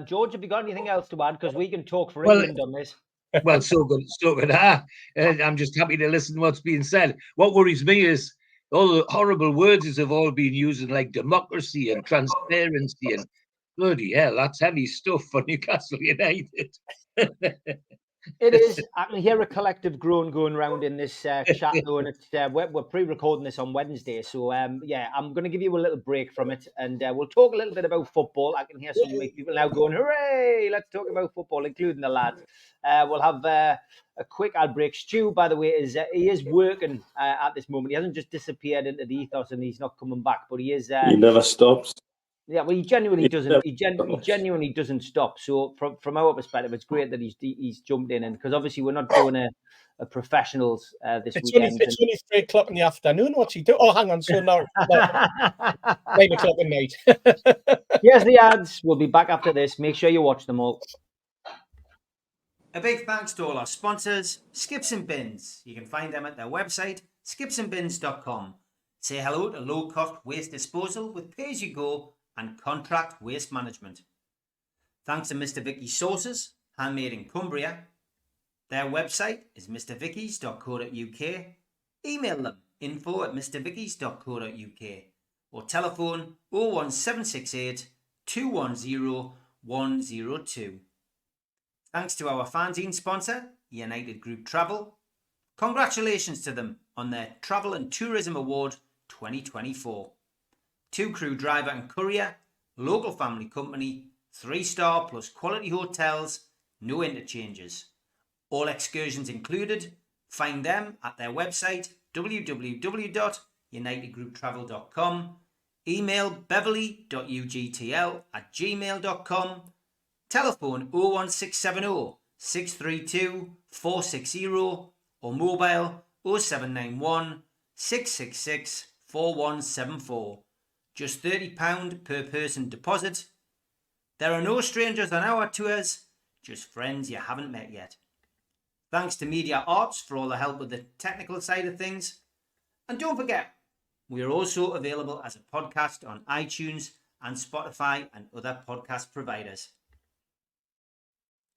Speaker 1: George, have you got anything else to add? Because we can talk for England on this.
Speaker 5: Well, so good. I'm just happy to listen to what's being said. What worries me is all the horrible words have all been using, like democracy and transparency, and bloody hell, that's heavy stuff for Newcastle United.
Speaker 1: It is. I can hear a collective groan going around in this chat, though, and it's we're pre-recording this on Wednesday, so yeah, I'm going to give you a little break from it, and we'll talk a little bit about football. I can hear some people now going, "Hooray! Let's talk about football," including the lads. We'll have a quick ad break. Stu, by the way, he is working at this moment. He hasn't just disappeared into the ethos and he's not coming back, but he is.
Speaker 4: He never stops.
Speaker 1: Yeah, well, he genuinely doesn't. He genuinely doesn't stop. So, from our perspective, it's great that he's jumped in, and because obviously we're not doing a professionals this weekend.
Speaker 6: It's only 3:00 in the afternoon. What's he do? Oh, hang on. So now 9:00 at night.
Speaker 1: Here's the ads. We'll be back after this. Make sure you watch them all.
Speaker 7: A big thanks to all our sponsors, Skips and Bins. You can find them at their website, skipsandbins.com. Say hello to low-cost waste disposal with pay-as-you-go and contract waste management. Thanks to Mr. Vicky's Sauces, handmade in Cumbria. Their website is mrvickies.co.uk. Email them info@mrvickies.co.uk or telephone 01768 210 102. Thanks to our fanzine sponsor, United Group Travel. Congratulations to them on their Travel and Tourism Award 2024. 2-crew driver and courier, local family company, 3-star plus quality hotels, no interchanges. All excursions included. Find them at their website www.unitedgrouptravel.com. Email beverly.ugtl@gmail.com. Telephone 01670 632 460 or mobile 0791 666 4174. Just £30 per person deposit. There are no strangers on our tours, just friends you haven't met yet. Thanks to Media Arts for all the help with the technical side of things. And don't forget, we are also available as a podcast on iTunes and Spotify and other podcast providers.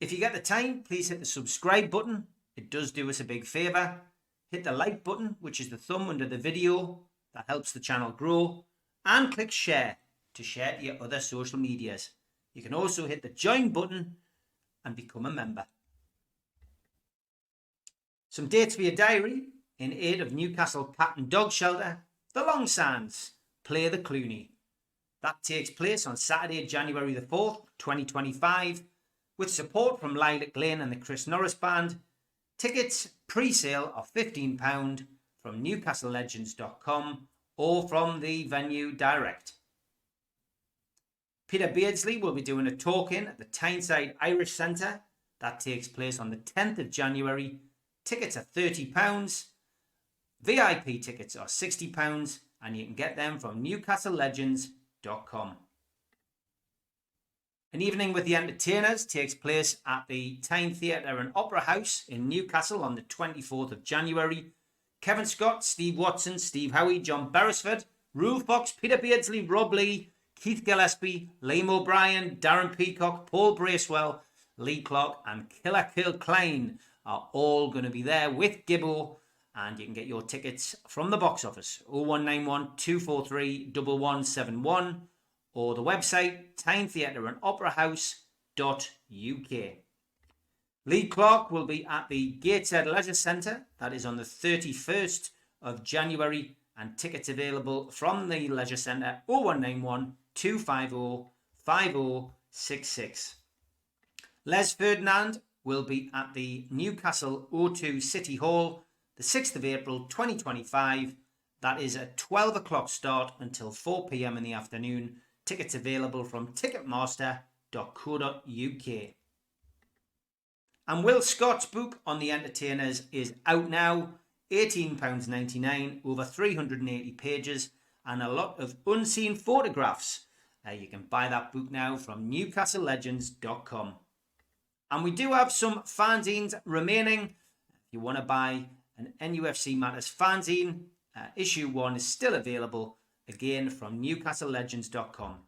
Speaker 7: If you get the time, please hit the subscribe button. It does do us a big favour. Hit the like button, which is the thumb under the video. That helps the channel grow. And click share to share to your other social medias. You can also hit the join button and become a member. Some dates for your diary. In aid of Newcastle Cat and Dog Shelter, the Long Sands play the Clooney. That takes place on Saturday, January the 4th, 2025, with support from Lilac Lane and the Chris Norris Band. Tickets pre-sale are £15 from newcastlelegends.com or from the venue direct. Peter Beardsley will be doing a talk-in at the Tyneside Irish Centre. That takes place on the 10th of January. Tickets are £30. VIP tickets are £60 and you can get them from newcastlelegends.com. An evening with the entertainers takes place at the Tyne Theatre and Opera House in Newcastle on the 24th of January. Kevin Scott, Steve Watson, Steve Howie, John Beresford, Rule Fox, Peter Beardsley, Rob Lee, Keith Gillespie, Liam O'Brien, Darren Peacock, Paul Bracewell, Lee Clark and Killer Kill Klein are all going to be there with Gibbo, and you can get your tickets from the box office 0191 243 1171 or the website Tyne Theatre and Opera House.uk. Lee Clark will be at the Gateshead Leisure Centre. That is on the 31st of January, and tickets available from the Leisure Centre 0191 250 5066. Les Ferdinand will be at the Newcastle O2 City Hall the 6th of April 2025. That is a 12 o'clock start until 4 p.m. in the afternoon. Tickets available from ticketmaster.co.uk. And Will Scott's book on the Entertainers is out now. £18.99, over 380 pages, and a lot of unseen photographs. You can buy that book now from newcastlelegends.com. And we do have some fanzines remaining. If you want to buy an NUFC Matters fanzine, issue 1 is still available, again from newcastlelegends.com.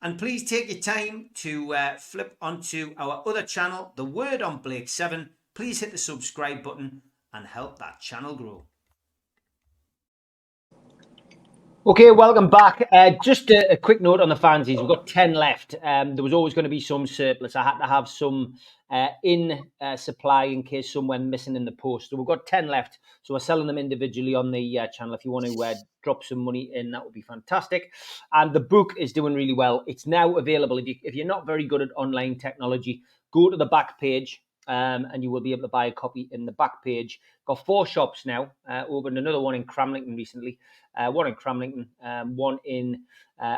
Speaker 7: And please take your time to flip onto our other channel, The Word on Blake 7. Please hit the subscribe button and help that channel grow.
Speaker 1: Okay, welcome back. Just a quick note on the fanzines. We've got 10 left. There was always going to be some surplus. I had to have some in supply in case some went missing in the post. So we've got 10 left. So we're selling them individually on the channel. If you want to drop some money in, that would be fantastic. And the book is doing really well. It's now available. If you're not very good at online technology, go to the back page. And you will be able to buy a copy in the back page. Got 4 shops now. Opened another one in Cramlington recently. One in Cramlington, one in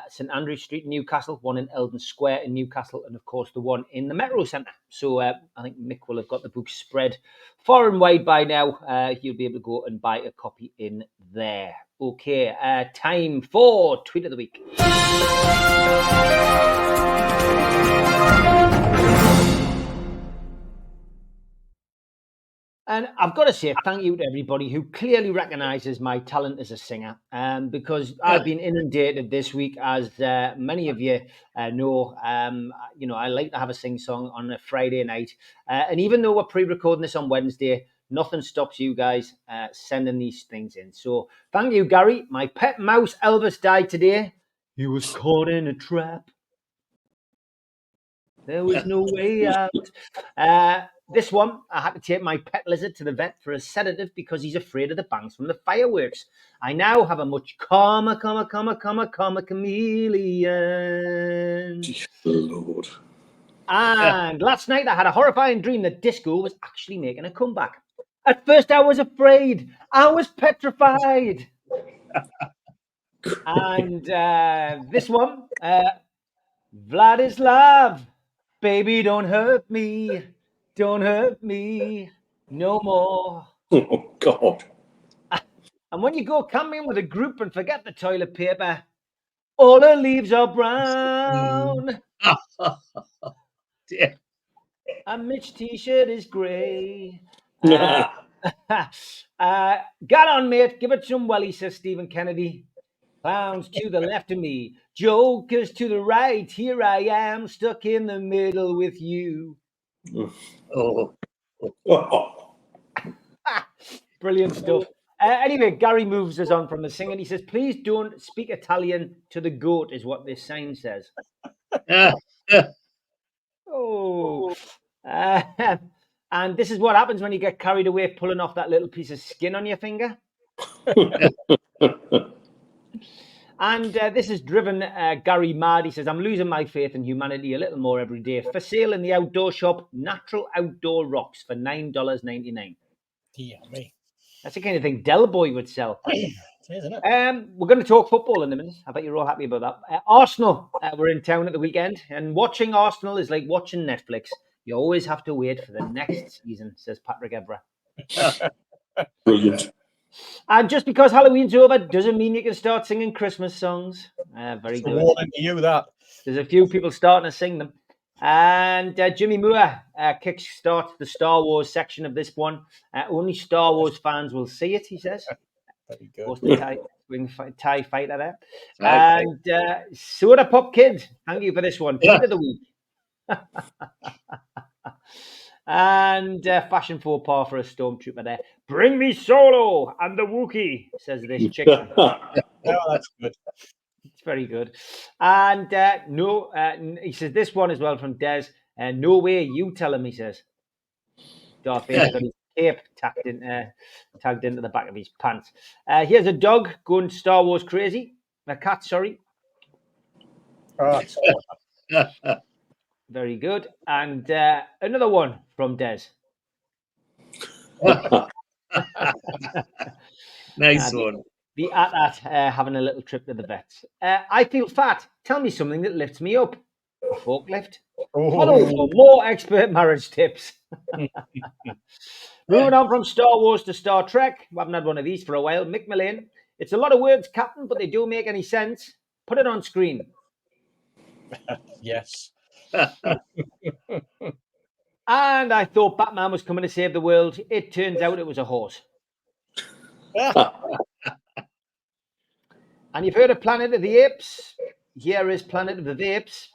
Speaker 1: St Andrew Street in Newcastle, one in Eldon Square in Newcastle, and of course the one in the Metro Centre. So I think Mick will have got the book spread far and wide by now. You'll be able to go and buy a copy in there. Okay, time for Tweet of the Week. And I've got to say thank you to everybody who clearly recognises my talent as a singer, because I've been inundated this week, as many of you know. I like to have a sing-song on a Friday night. And even though we're pre-recording this on Wednesday, nothing stops you guys sending these things in. So thank you, Gary. My pet mouse Elvis died today. He was caught in a trap. There was no way out. This one, I had to take my pet lizard to the vet for a sedative because he's afraid of the bangs from the fireworks. I now have a much calmer chameleon.
Speaker 4: Lord.
Speaker 1: And last night I had a horrifying dream that disco was actually making a comeback. At first I was afraid. I was petrified. And this one, Vladislav, baby, don't hurt me. Don't hurt me no more.
Speaker 4: Oh, God.
Speaker 1: And when you go camping with a group and forget the toilet paper, all the leaves are brown.
Speaker 5: Yeah.
Speaker 1: And Mitch's t-shirt is grey. Get on, mate. Give it some welly, says Stephen Kennedy. Clowns to the left of me. Jokers to the right. Here I am, stuck in the middle with you.
Speaker 5: Oh.
Speaker 1: Brilliant stuff. Anyway, Gary moves us on from the singing. He says, please don't speak Italian to the goat, is what this sign says. Oh. And this is what happens when you get carried away pulling off that little piece of skin on your finger. And this has driven Gary mad. He says, I'm losing my faith in humanity a little more every day. For sale in the outdoor shop, natural outdoor rocks for $9.99.
Speaker 6: Yeah, me.
Speaker 1: That's the kind of thing Del Boy would sell.
Speaker 6: Isn't it?
Speaker 1: We're going to talk football in a minute. I bet you're all happy about that. Arsenal were in town at the weekend, and watching Arsenal is like watching Netflix. You always have to wait for the next season, says Patrick Evra.
Speaker 4: Brilliant.
Speaker 1: And just because Halloween's over doesn't mean you can start singing Christmas songs. Very good.
Speaker 6: Warning to you that.
Speaker 1: There's a few people starting to sing them. And Jimmy Moore kickstarts the Star Wars section of this one. Only Star Wars fans will see it, he says.
Speaker 6: Very good.
Speaker 1: Post the Thai fighter there.
Speaker 5: Thai
Speaker 1: And Soda Pop Kid, thank you for this one.
Speaker 5: Yeah.
Speaker 1: Tweet of the week. And Fashion Faux Pas for a Stormtrooper there. Bring me Solo and the Wookiee, says this chicken.
Speaker 6: Oh, that's good.
Speaker 1: It's very good. And he says this one as well from Des. No way, you tell him, he says. Darth Vader got his cape tagged into the back of his pants. Here's a dog going Star Wars crazy. A cat, sorry.
Speaker 6: Oh, that's
Speaker 1: Very good. And another one from Des.
Speaker 5: Nice one.
Speaker 1: The at having a little trip to the vets. I feel fat. Tell me something that lifts me up. A forklift. Follow for more expert marriage tips. Moving on from Star Wars to Star Trek. We haven't had one of these for a while. Mick Mullane. It's a lot of words, Captain, but they don't make any sense. Put it on screen.
Speaker 6: yes.
Speaker 1: And I thought Batman was coming to save the world. It turns out it was a horse. And you've heard of Planet of the Apes? Here is Planet of the Vapes.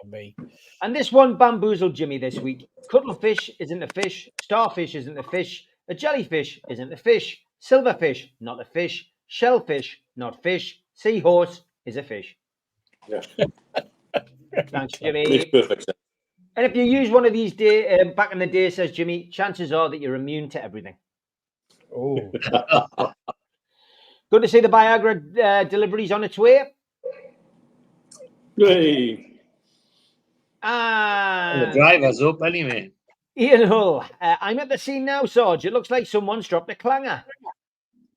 Speaker 6: Me.
Speaker 1: And this one bamboozled Jimmy this week. Cuttlefish isn't a fish. Starfish isn't a fish. A jellyfish isn't a fish. Silverfish, not a fish. Shellfish, not fish. Seahorse is a fish.
Speaker 4: Yeah.
Speaker 1: Thanks, Jimmy.
Speaker 4: Makes perfect sense.
Speaker 1: And if you use one of these back in the day, says Jimmy, chances are that you're immune to everything.
Speaker 6: Oh,
Speaker 1: Good to see the Viagra deliveries on its way.
Speaker 4: Hey.
Speaker 5: The
Speaker 1: And
Speaker 5: driver's up anyway.
Speaker 1: Ian Hull, I'm at the scene now, Sarge. It looks like someone's dropped a clanger.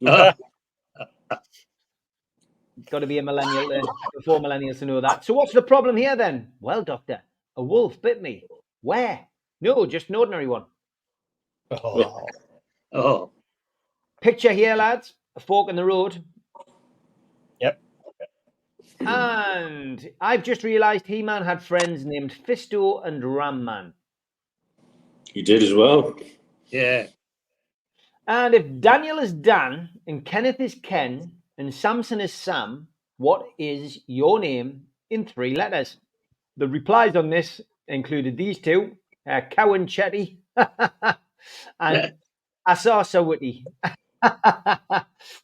Speaker 1: Got to be a millennial, before millennials to know that. So what's the problem here then? Well, doctor, a wolf bit me. Where? No, just an ordinary one.
Speaker 6: oh.
Speaker 5: Oh,
Speaker 1: Picture here, lads. A fork in the road.
Speaker 6: Yep.
Speaker 1: And I've just realised He-Man had friends named Fisto and Ram-Man.
Speaker 4: He did as well.
Speaker 5: yeah.
Speaker 1: And if Daniel is Dan and Kenneth is Ken and Samson is Sam, what is your name in 3 letters? The replies on this included these two, Cowan Chetty and Asar Sawiti.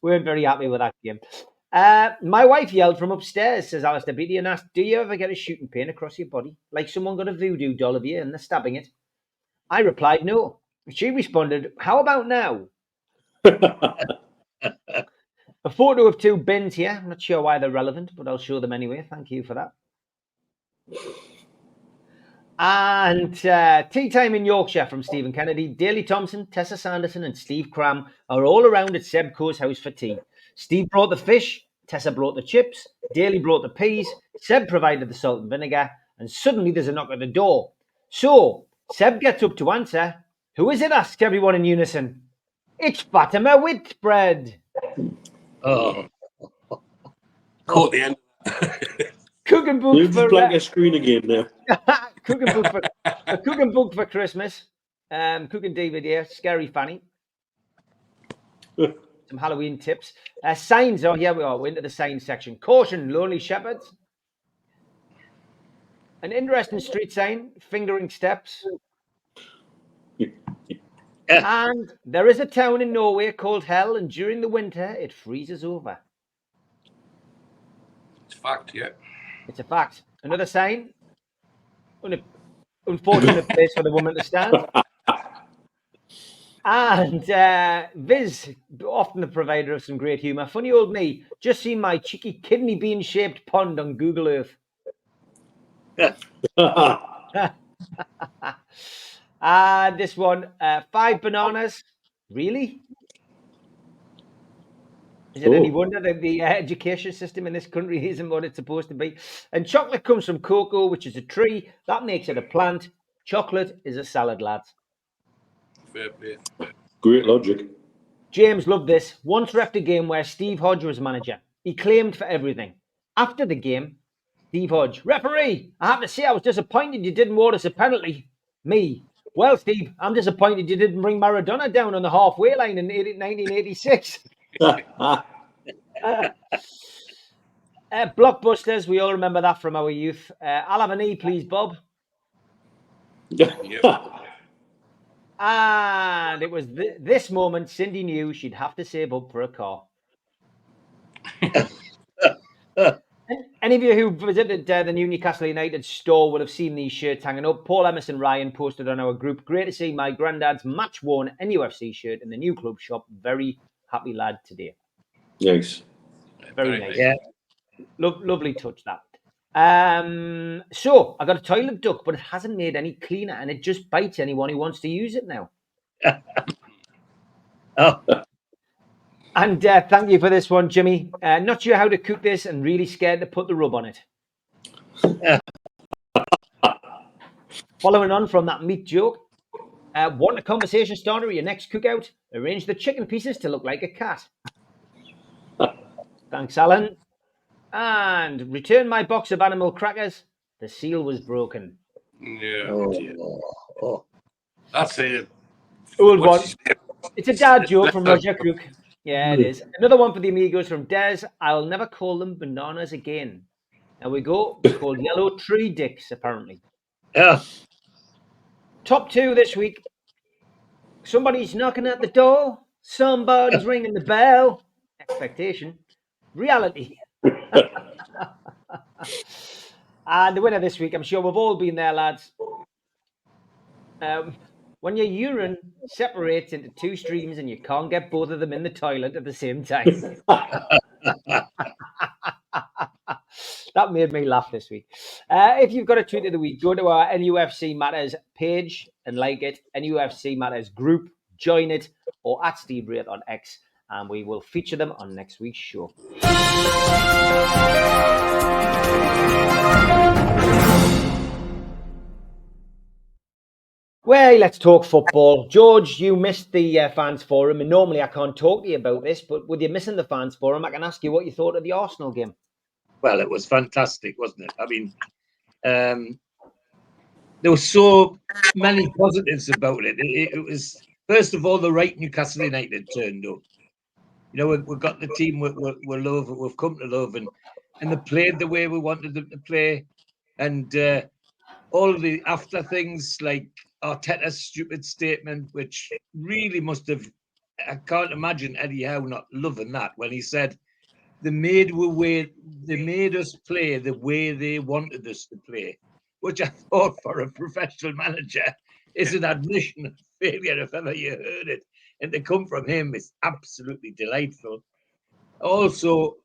Speaker 1: Weren't very happy with that game. My wife yelled from upstairs, says Alistair Beatty, and asked, do you ever get a shooting pain across your body? Like someone got a voodoo doll of you and they're stabbing it? I replied, no. She responded, how about now? A photo of 2 bins here. I'm not sure why they're relevant, but I'll show them anyway. Thank you for that. And tea time in Yorkshire from Stephen Kennedy. Daley Thompson, Tessa Sanderson and Steve Cram are all around at Seb Coe's house for tea. Steve brought the fish, Tessa brought the chips, Daley brought the peas, Seb provided the salt and vinegar, and suddenly there's a knock at the door. So Seb gets up to answer. Who is it? Asks everyone in unison. It's Fatima Whitbread.
Speaker 5: Oh,
Speaker 3: Caught the end.
Speaker 1: Cooking book
Speaker 4: You
Speaker 1: for
Speaker 4: just blank your screen again now.
Speaker 1: cooking book for Christmas. Cooking DVD, Scary Fanny. Some Halloween tips. Signs. Oh, here we are. We're into the signs section. Caution, lonely shepherds. An interesting street sign, fingering steps. And there is a town in Norway called Hell, and during the winter it freezes over.
Speaker 3: It's fact, yeah.
Speaker 1: It's a fact. Another sign. Unfortunate place for the woman to stand. And Viz, often the provider of some great humour. Funny old me, just seen my cheeky kidney bean shaped pond on Google Earth. This one, 5 bananas. Really? Is it any wonder that the education system in this country isn't what it's supposed to be? And chocolate comes from cocoa, which is a tree. That makes it a plant. Chocolate is a salad, lads.
Speaker 3: Fair play.
Speaker 4: Great logic.
Speaker 1: James loved this. Once refed a game where Steve Hodge was manager. He claimed for everything. After the game, Steve Hodge, referee, I have to say I was disappointed you didn't award us a penalty. Me, Well, Steve, I'm disappointed you didn't bring Maradona down on the halfway line in 1986. Blockbusters, we all remember that from our youth. I'll have an E, please, Bob. And it was this moment Cindy knew she'd have to save up for a car. Any of you who visited the new Newcastle United store would have seen these shirts hanging up. Paul Emerson Ryan posted on our group, great to see my granddad's match-worn NUFC shirt in the new club shop. Very happy lad today.
Speaker 4: Nice.
Speaker 1: Very nice.
Speaker 5: Yeah.
Speaker 1: Lovely touch, that. So I got a toilet duck, but it hasn't made any cleaner, and it just bites anyone who wants to use it now.
Speaker 5: Oh.
Speaker 1: And thank you for this one, Jimmy. Not sure how to cook this and really scared to put the rub on it. Following on from that meat joke, want a conversation starter at your next cookout? Arrange the chicken pieces to look like a cat. Thanks, Alan. And return my box of animal crackers. The seal was broken.
Speaker 3: Yeah.
Speaker 5: Oh.
Speaker 3: That's it.
Speaker 1: Old one.
Speaker 3: What's his name?
Speaker 1: It's a dad joke from Roger Cook. Yeah, it is. Another one for the Amigos from Des. I'll never call them bananas again. Now we go. It's called yellow tree dicks, apparently.
Speaker 5: Yeah.
Speaker 1: Top two this week. Somebody's knocking at the door. Somebody's ringing the bell. Expectation. Reality. And the winner this week, I'm sure we've all been there, lads. When your urine separates into two streams and you can't get both of them in the toilet at the same time. That made me laugh this week. If you've got a tweet of the week, go to our NUFC Matters page and like it. NUFC Matters group, join it, or at Steve Wraith on X, and we will feature them on next week's show. Well, let's talk football. George, you missed the fans forum, and normally I can't talk to you about this, but with you missing the fans forum, I can ask you what you thought of the Arsenal game.
Speaker 5: Well, it was fantastic, wasn't it? I mean, there were so many positives about it. It was, first of all, the right Newcastle United turned up. You know, we've got the team we're love, we've come to love, and they played the way we wanted them to play. And all of the after things like Arteta's stupid statement, which really must have, I can't imagine Eddie Howe not loving that when he said they made us play the way they wanted us to play, which I thought for a professional manager is an admission of failure if ever you heard it. And to come from him is absolutely delightful. I also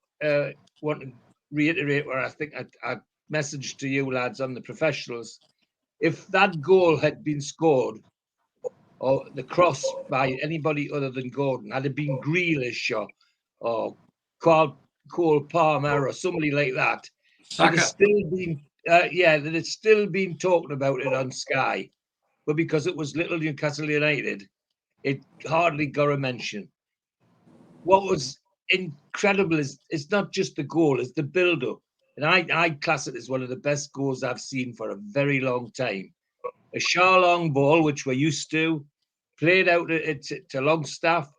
Speaker 5: want to reiterate where I think I messaged to you lads on the professionals. If that goal had been scored or the cross by anybody other than Gordon, had it been Grealish or Cole Palmer or somebody like that, that has still been that it's still been talking about it on Sky. But because it was little Newcastle United, it hardly got a mention. What was incredible is it's not just the goal, it's the build-up. And I class it as one of the best goals I've seen for a very long time. A Charlong ball, which we're used to, played out to Longstaff,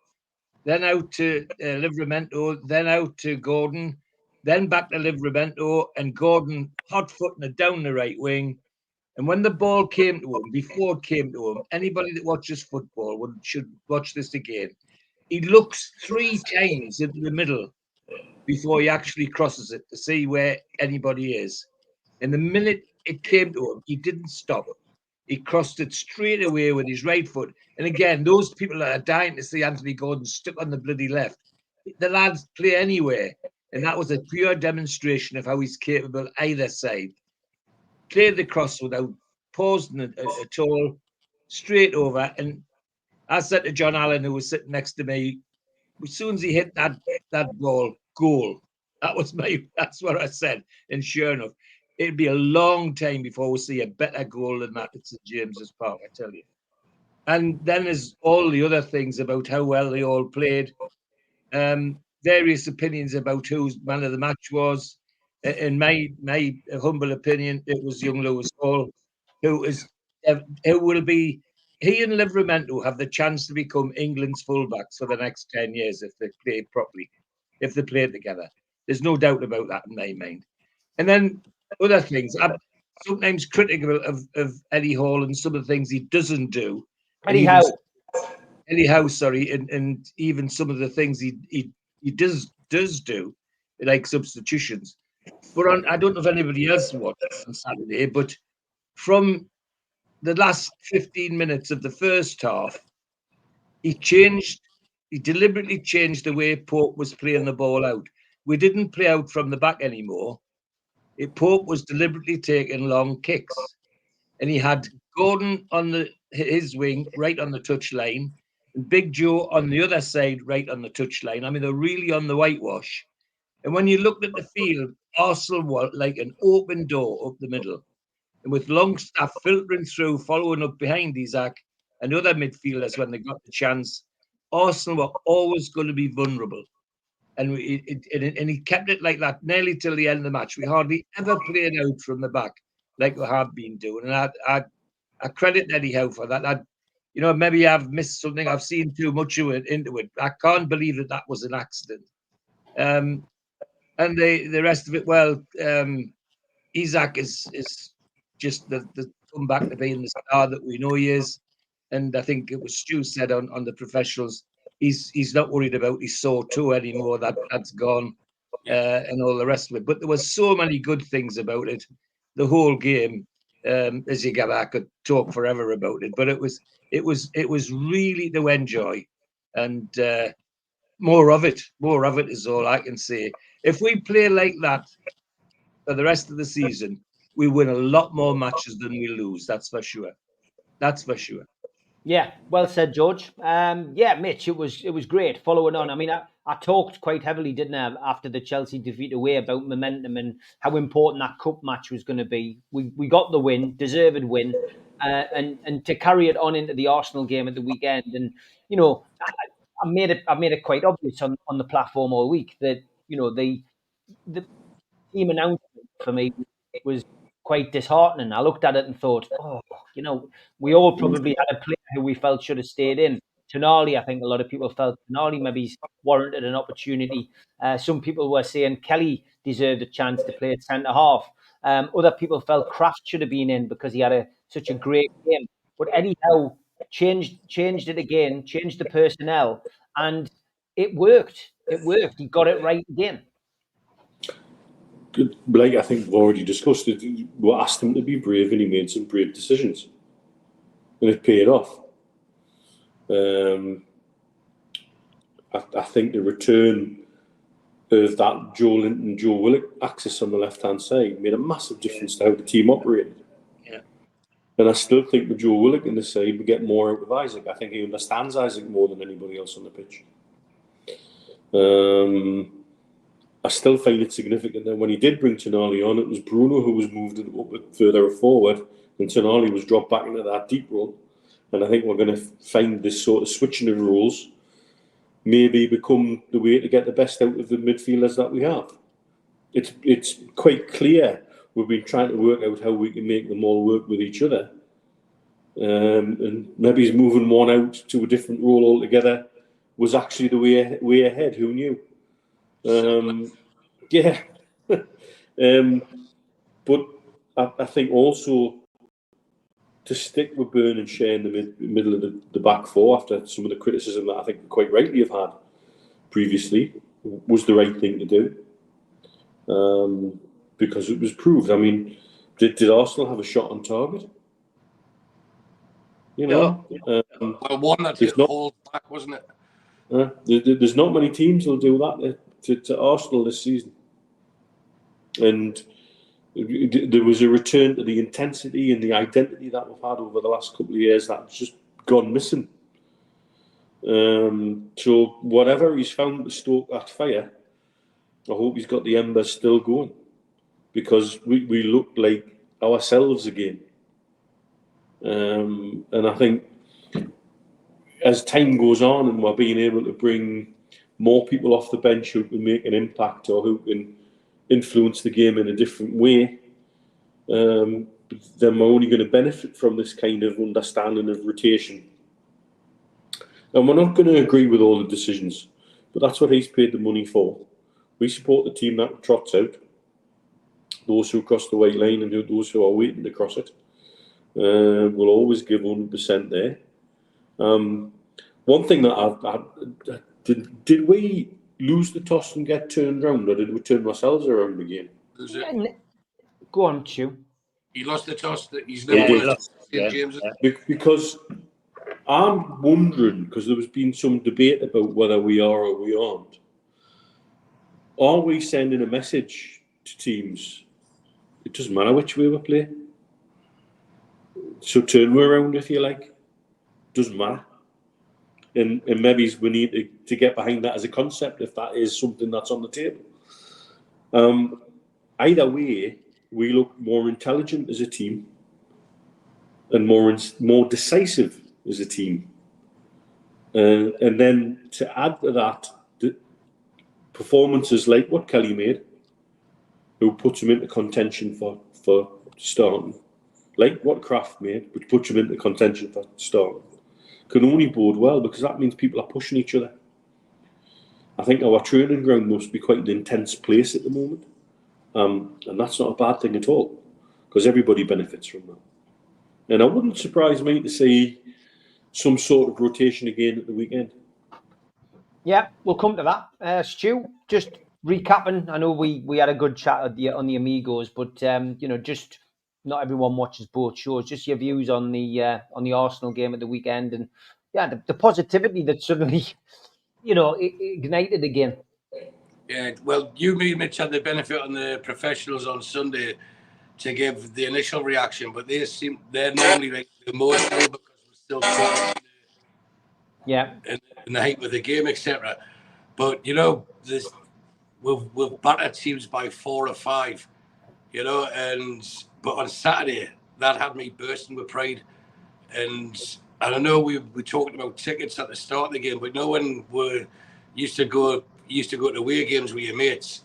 Speaker 5: then out to Livramento, then out to Gordon, then back to Livramento, and Gordon hot-footing it down the right wing. And when the ball came to him, before it came to him, anybody that watches football should watch this again. He looks 3 times into the middle before he actually crosses it to see where anybody is. And the minute it came to him, he didn't stop. He crossed it straight away with his right foot. And again, those people that are dying to see Anthony Gordon stuck on the bloody left, the lads play anywhere. And that was a pure demonstration of how he's capable either side. Played the cross without pausing at all, straight over. And I said to John Allen, who was sitting next to me, as soon as he hit that ball, goal. That's what I said. And sure enough, it'd be a long time before we see a better goal than that at St James's Park, I tell you. And then there's all the other things about how well they all played. Various opinions about whose man of the match was. In my humble opinion, it was young Lewis Hall, who will be he and Livramento have the chance to become England's fullbacks for the next 10 years if they play properly, if they play together. There's no doubt about that in my mind. And then other things. I'm sometimes critical of Eddie Hall and some of the things he doesn't do.
Speaker 1: Eddie Howe.
Speaker 5: Eddie Howe, sorry, and even some of the things he does do, like substitutions. But I don't know if anybody else watched on Saturday, but from the last 15 minutes of the first half, he deliberately changed the way Pope was playing the ball out. We didn't play out from the back anymore. Pope was deliberately taking long kicks. And he had Gordon on his wing, right on the touchline, and Big Joe on the other side, right on the touchline. I mean, they're really on the whitewash. And when you looked at the field, Arsenal were like an open door up the middle. And with Longstaff filtering through, following up behind Isaac and other midfielders when they got the chance, Arsenal were always going to be vulnerable. And he kept it like that nearly till the end of the match. We hardly ever played out from the back like we have been doing. And I credit Eddie Howe for that. Maybe I've missed something. I've seen too much of it into it. I can't believe that was an accident. And the rest of it, well, Isaac is just the comeback to being the star that we know he is. And I think it was Stu said on the professionals, he's not worried about his sore toe anymore. That's gone, and all the rest of it. But there was so many good things about it. The whole game, as you go back, I could talk forever about it. But it was really to enjoy, and more of it is all I can say. If we play like that for the rest of the season, we win a lot more matches than we lose. That's for sure.
Speaker 1: Yeah, well said, George. Mitch, it was great following on. I mean, I talked quite heavily, didn't I, after the Chelsea defeat away about momentum and how important that cup match was going to be. We got the win, deserved win, and to carry it on into the Arsenal game at the weekend. And I made it quite obvious on the platform all week that the team announcement for me was quite disheartening. I looked at it and thought, we all probably had a player who we felt should have stayed in. Tonali, I think a lot of people felt Tonali maybe warranted an opportunity. Some people were saying Kelly deserved a chance to play at centre half. Other people felt Kraft should have been in because he had such a great game. But Eddie Howe changed it again, changed the personnel, and it worked. He got it right again.
Speaker 4: Like I think we've already discussed it, we asked him to be brave and he made some brave decisions. And it paid off. I think the return of that Joe Linton, Joe Willock axis on the left-hand side made a massive difference to how the team operated.
Speaker 5: Yeah.
Speaker 4: And I still think with Joe Willock in the side, we get more out of Isaac. I think he understands Isaac more than anybody else on the pitch. I still find it significant that when he did bring Tonali on, it was Bruno who was moved up further forward, and Tonali was dropped back into that deep role. And I think we're going to find this sort of switching of roles maybe become the way to get the best out of the midfielders that we have. It's quite clear we've been trying to work out how we can make them all work with each other. And maybe he's moving one out to a different role altogether was actually the way ahead. Who knew? But I think also to stick with Burn and Shea in the middle of the back four after some of the criticism that I think we quite rightly have had previously was the right thing to do, because it was proved. I mean, did Arsenal have a shot on target?
Speaker 3: One that just pulled back, wasn't it?
Speaker 4: There's not many teams who'll do that to Arsenal this season. And there was a return to the intensity and the identity that we've had over the last couple of years that's just gone missing. So whatever he's found to stoke that fire, I hope he's got the embers still going, because we look like ourselves again. And I think as time goes on and we're being able to bring more people off the bench who can make an impact or who can influence the game in a different way, then we're only going to benefit from this kind of understanding of rotation. And we're not going to agree with all the decisions, but that's what he's paid the money for. We support the team that trots out, those who cross the white line and those who are waiting to cross it. We'll always give 100% there. One thing that did we lose the toss and get turned round, or did we turn ourselves around again?
Speaker 1: Go on, Stu.
Speaker 3: He lost the toss. He's never won it.
Speaker 5: Yeah.
Speaker 3: James.
Speaker 4: Because I'm wondering, because there was been some debate about whether we are or we aren't. Are we sending a message to teams? It doesn't matter which way we play. So turn we around if you like. Doesn't matter. And maybe we need to get behind that as a concept if that is something that's on the table. Either way, we look more intelligent as a team and more decisive as a team. And then to add to that, the performances like what Kelly made, who puts him into contention for starting, like what Kraft made, which puts him into contention for starting, can only bode well, because that means people are pushing each other. I think our training ground must be quite an intense place at the moment. And that's not a bad thing at all, because everybody benefits from that. And it wouldn't surprise me to see some sort of rotation again at the weekend.
Speaker 1: Yeah, we'll come to that. Stu, just recapping. I know we had a good chat on the Amigos, but just not everyone watches both shows. Just your views on the Arsenal game at the weekend, and the positivity that suddenly ignited again.
Speaker 3: Yeah, well, you, me, and Mitch had the benefit on the professionals on Sunday to give the initial reaction, but they're normally like emotional because we're still in the height of the game, etc. But we've battered teams by 4 or 5, but on Saturday that had me bursting with pride. And I know we talked about tickets at the start of the game, but when we used to go to away games with your mates,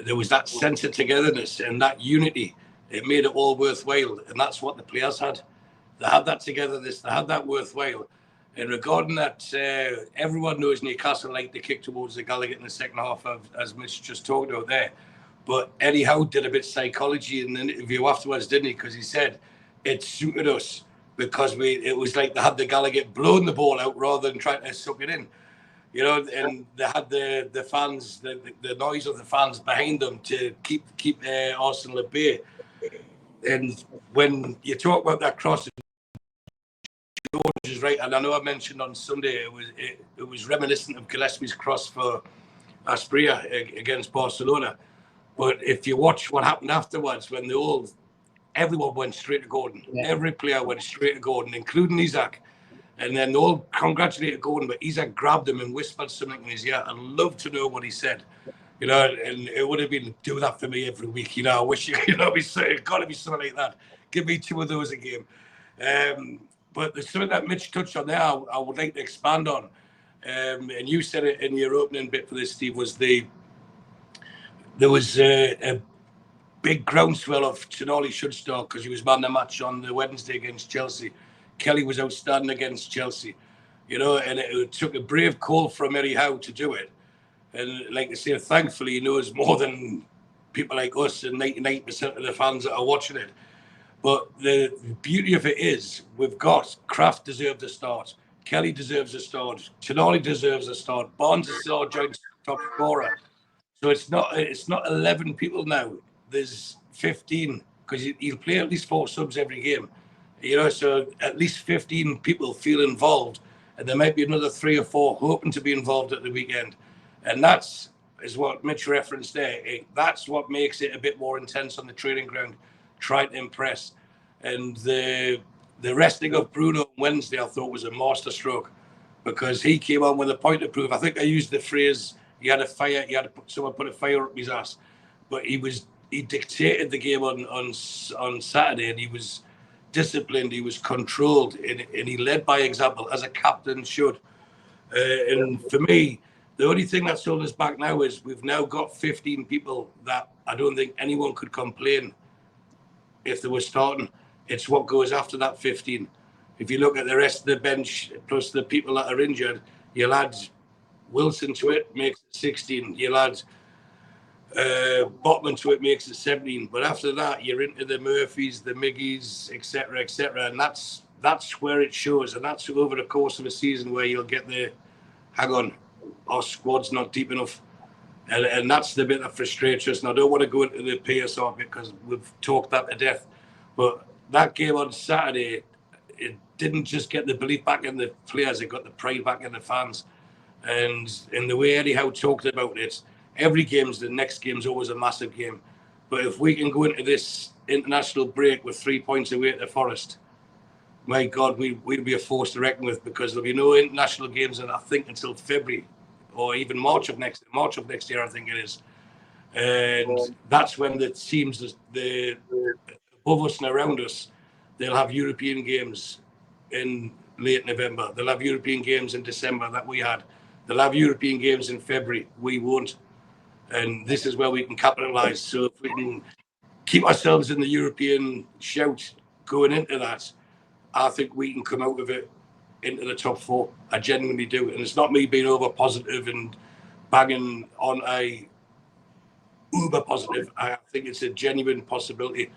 Speaker 3: there was that sense of togetherness and that unity. It made it all worthwhile, and that's what the players had. They had that togetherness, they had that worthwhile. And regarding that, everyone knows Newcastle like to kick towards the Gallagher in the second half, as Mitch just talked about there. But Eddie Howe did a bit of psychology in the interview afterwards, didn't he? Because he said it suited us because it was like they had the Gallagher blowing the ball out rather than trying to suck it in. And they had the fans, the noise of the fans behind them to keep Arsenal at bay. And when you talk about that cross, George is right, and I know I mentioned on Sunday it was reminiscent of Gillespie's cross for Asprilla against Barcelona. But if you watch what happened afterwards, when everyone went straight to Gordon. Yeah. Every player went straight to Gordon, including Isaac. And then they all congratulated Gordon, but Isaac grabbed him and whispered something in his ear. I'd love to know what he said. And it would have been, do that for me every week. I wish it's got to be something like that. Give me 2 of those a game. But there's something that Mitch touched on there I would like to expand on. And you said it in your opening bit for this, Steve, there was a big groundswell of Tonali should start because he was man of the match on the Wednesday against Chelsea. Kelly was outstanding against Chelsea, and it took a brave call from Eddie Howe to do it. And like I say, thankfully, he knows more than people like us and 99% of the fans that are watching it. But the beauty of it is we've got Kraft deserved a start. Kelly deserves a start. Tonali deserves a start. Barnes is our joint top scorer. So it's not 11 people now. There's 15 because he'll play at least 4 subs every game. So at least 15 people feel involved, and there might be another 3 or 4 hoping to be involved at the weekend. And that's what Mitch referenced there. That's what makes it a bit more intense on the training ground, trying to impress. And the resting of Bruno on Wednesday, I thought was a masterstroke because he came on with a point of proof. I think I used the phrase, someone put a fire up his ass. But he dictated the game on Saturday, and he was disciplined, he was controlled, and he led by example as a captain should. And for me, the only thing that's holding us back now is we've now got 15 people that I don't think anyone could complain if they were starting. It's what goes after that 15. If you look at the rest of the bench, plus the people that are injured, you'll add Wilson to it, makes it 16. You'll add Botman to it, makes it 17. But after that, you're into the Murphys, the Miggies, etc., etc. And that's where it shows. And that's over the course of a season where you'll get the, hang on, our squad's not deep enough. And that's the bit that frustrates us. And I don't want to go into the PSR because we've talked that to death. But that game on Saturday, it didn't just get the belief back in the players, it got the pride back in the fans. And in the way Eddie Howe talked about it, every game's the next game's always a massive game. But if we can go into this international break with 3 points away at the Forest, my God, we'll be a force to reckon with, because there'll be no international games, and I think until February or even March of next year, I think it is. And that's when the teams the above us and around us, they'll have European games in late November. They'll have European games in December that we had. They'll have European games in February. We won't. And this is where we can capitalise. So if we can keep ourselves in the European shout going into that, I think we can come out of it into the top 4. I genuinely do. And it's not me being over positive and banging on a uber positive. I think it's a genuine possibility.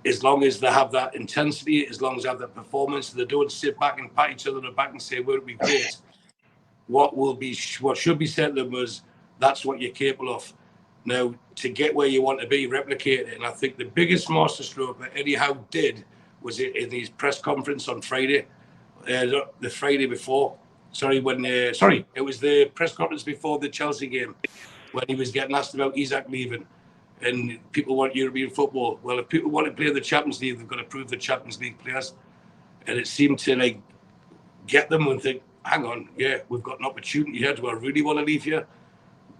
Speaker 3: As long as they have that intensity, as long as they have that performance, they don't sit back and pat each other on the back and say, won't be great. What should be said to them was, that's what you're capable of. Now, to get where you want to be, replicate it. And I think the biggest masterstroke that Eddie Howe did was in his press conference on Friday, the Friday before. It was the press conference before the Chelsea game, when he was getting asked about Isaac leaving. And people want European football. Well, if people want to play in the Champions League, they've got to prove the Champions League players. And it seemed to get them and think, hang on, yeah, we've got an opportunity here. Do I really want to leave here?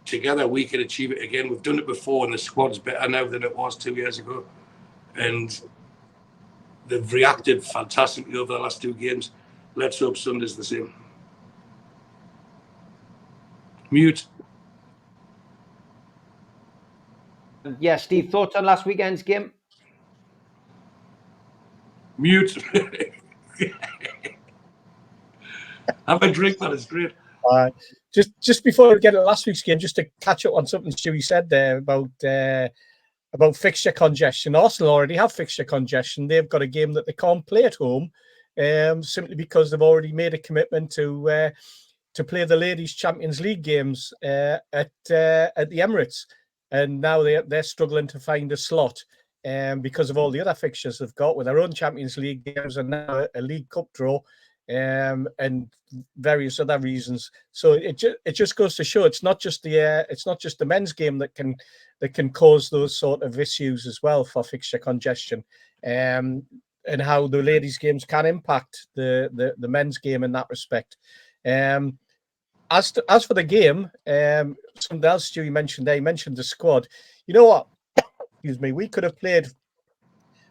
Speaker 3: Together, we can achieve it again. We've done it before, and the squad's better now than it was 2 years ago. And they've reacted fantastically over the last 2 games. Let's hope Sunday's the same. Mute.
Speaker 1: Yeah, Steve, thoughts on last weekend's game?
Speaker 3: Mute. Have a drink, man. It's great.
Speaker 6: Just before we get to last week's game, just to catch up on something Stewie said there about fixture congestion. Arsenal already have fixture congestion. They've got a game that they can't play at home, simply because they've already made a commitment to play the Ladies' Champions League games at the Emirates, and now they're struggling to find a slot because of all the other fixtures they've got with their own Champions League games and now a League Cup draw. And various other reasons. So it just goes to show it's not just the men's game that can cause those sort of issues as well for fixture congestion, and how the ladies' games can impact the men's game in that respect. As for the game, something else Stewie mentioned there. He mentioned the squad. You know what? Excuse me. We could have played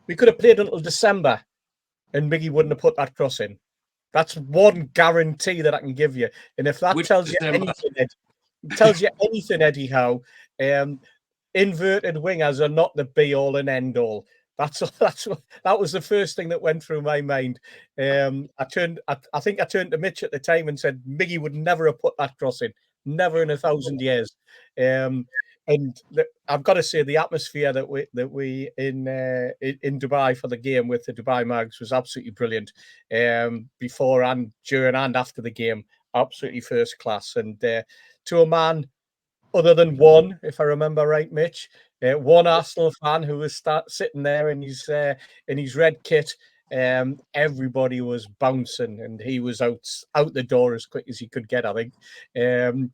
Speaker 6: until December, and Miggy wouldn't have put that cross in. That's one guarantee that I can give you. And if that tells you anything, Eddie Howe, inverted wingers are not the be all and end all. That was the first thing that went through my mind. I think I turned to Mitch at the time and said Miggy would never have put that cross in, never in 1,000 years. And I've got to say, the atmosphere that we in Dubai for the game with the Dubai Mags was absolutely brilliant. Before and during and after the game, absolutely first class. And to a man, other than one, if I remember right, Mitch, one Arsenal fan who was sitting there in his red kit, everybody was bouncing, and he was out the door as quick as he could get, I think.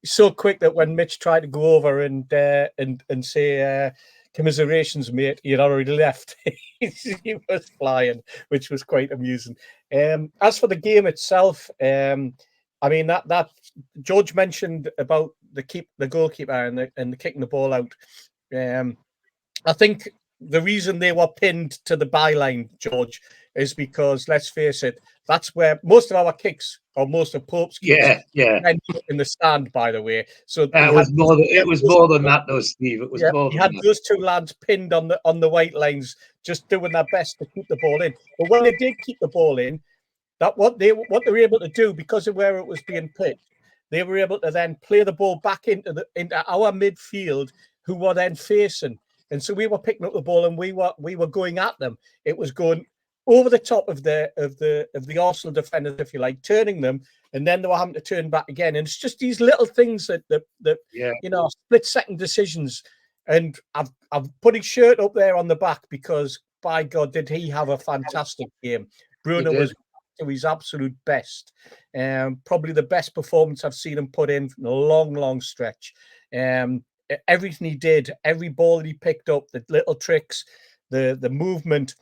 Speaker 6: So quick that when Mitch tried to go over and say commiserations, mate, he had already left. He was flying, which was quite amusing. As for the game itself, I mean that George mentioned about the goalkeeper and the kicking the ball out. I think the reason they were pinned to the byline, George, is because, let's face it, That's where most of our kicks, or most of Pope's kicks,
Speaker 5: Yeah.
Speaker 6: end up in the stand, by the way. So
Speaker 5: It was more than that, though, Steve. It was more
Speaker 6: he
Speaker 5: than
Speaker 6: had
Speaker 5: that.
Speaker 6: those two lads pinned on the white lines, just doing their best to keep the ball in. But when they did keep the ball in, that what they were able to do, because of where it was being pitched, they were able to then play the ball back into our midfield, who were then facing. And so we were picking up the ball and we were going at them. It was going over the top of the Arsenal defenders, if you like, turning them, and then they were having to turn back again. And it's just these little things that you know, split-second decisions. And I've put his shirt up there on the back because, by God, did he have a fantastic game. Bruno was to his absolute best. Probably the best performance I've seen him put in a long stretch. Everything he did, every ball that he picked up, the little tricks, the movement,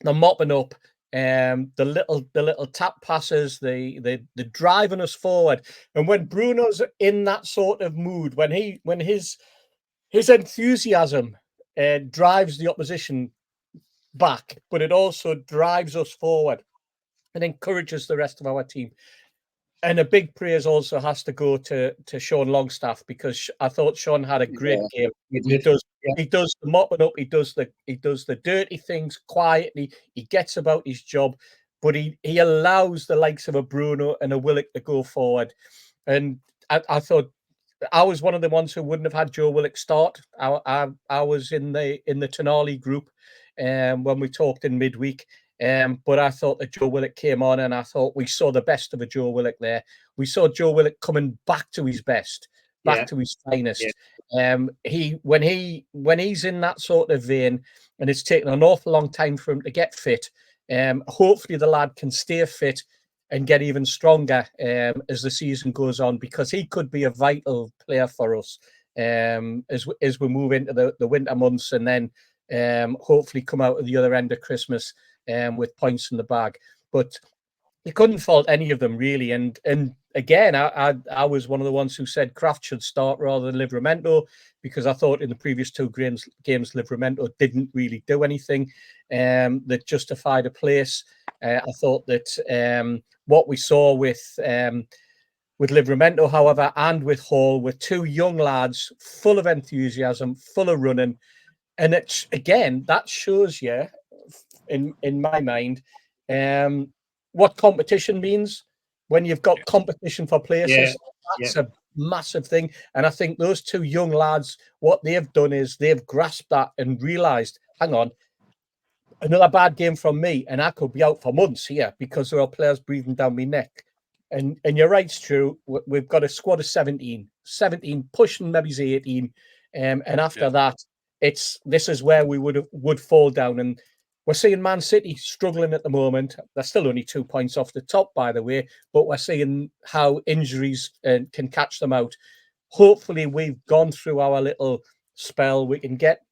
Speaker 6: the mopping up, the little tap passes, the driving us forward. And when Bruno's in that sort of mood, when his enthusiasm drives the opposition back, but it also drives us forward and encourages the rest of our team. And a big praise also has to go to Sean Longstaff, because I thought Sean had a great game. He does the mopping up, he does the dirty things quietly, he gets about his job, but he allows the likes of a Bruno and a Willock to go forward. And I thought I was one of the ones who wouldn't have had Joe Willock start. I was in the Tonali group when we talked in midweek. But I thought that Joe Willock came on, and I thought we saw the best of a Joe Willock there. We saw Joe Willock coming back to his best, back to his finest. When he's in that sort of vein, and it's taken an awful long time for him to get fit. Hopefully the lad can stay fit and get even stronger as the season goes on, because he could be a vital player for us as we move into the winter months, and then hopefully come out at the other end of Christmas with points in the bag. But you couldn't fault any of them, really. And again, I was one of the ones who said Kraft should start rather than Livramento, because I thought in the previous two games Livramento didn't really do anything that justified a place. I thought that what we saw with Livramento, however, and with Hall, were two young lads full of enthusiasm, full of running. And it's, again, that shows you, in my mind, what competition means. When you've got competition for places, that's a massive thing. And I think those two young lads, what they've done is they've grasped that and realised, hang on, another bad game from me, and I could be out for months here because there are players breathing down my neck. And you're right, Stu. We've got a squad of 17 pushing maybe 18, and after that, this is where we would fall down. And we're seeing Man City struggling at the moment. They're still only 2 points off the top, by the way, but we're seeing how injuries can catch them out. Hopefully, we've gone through our little spell. We can get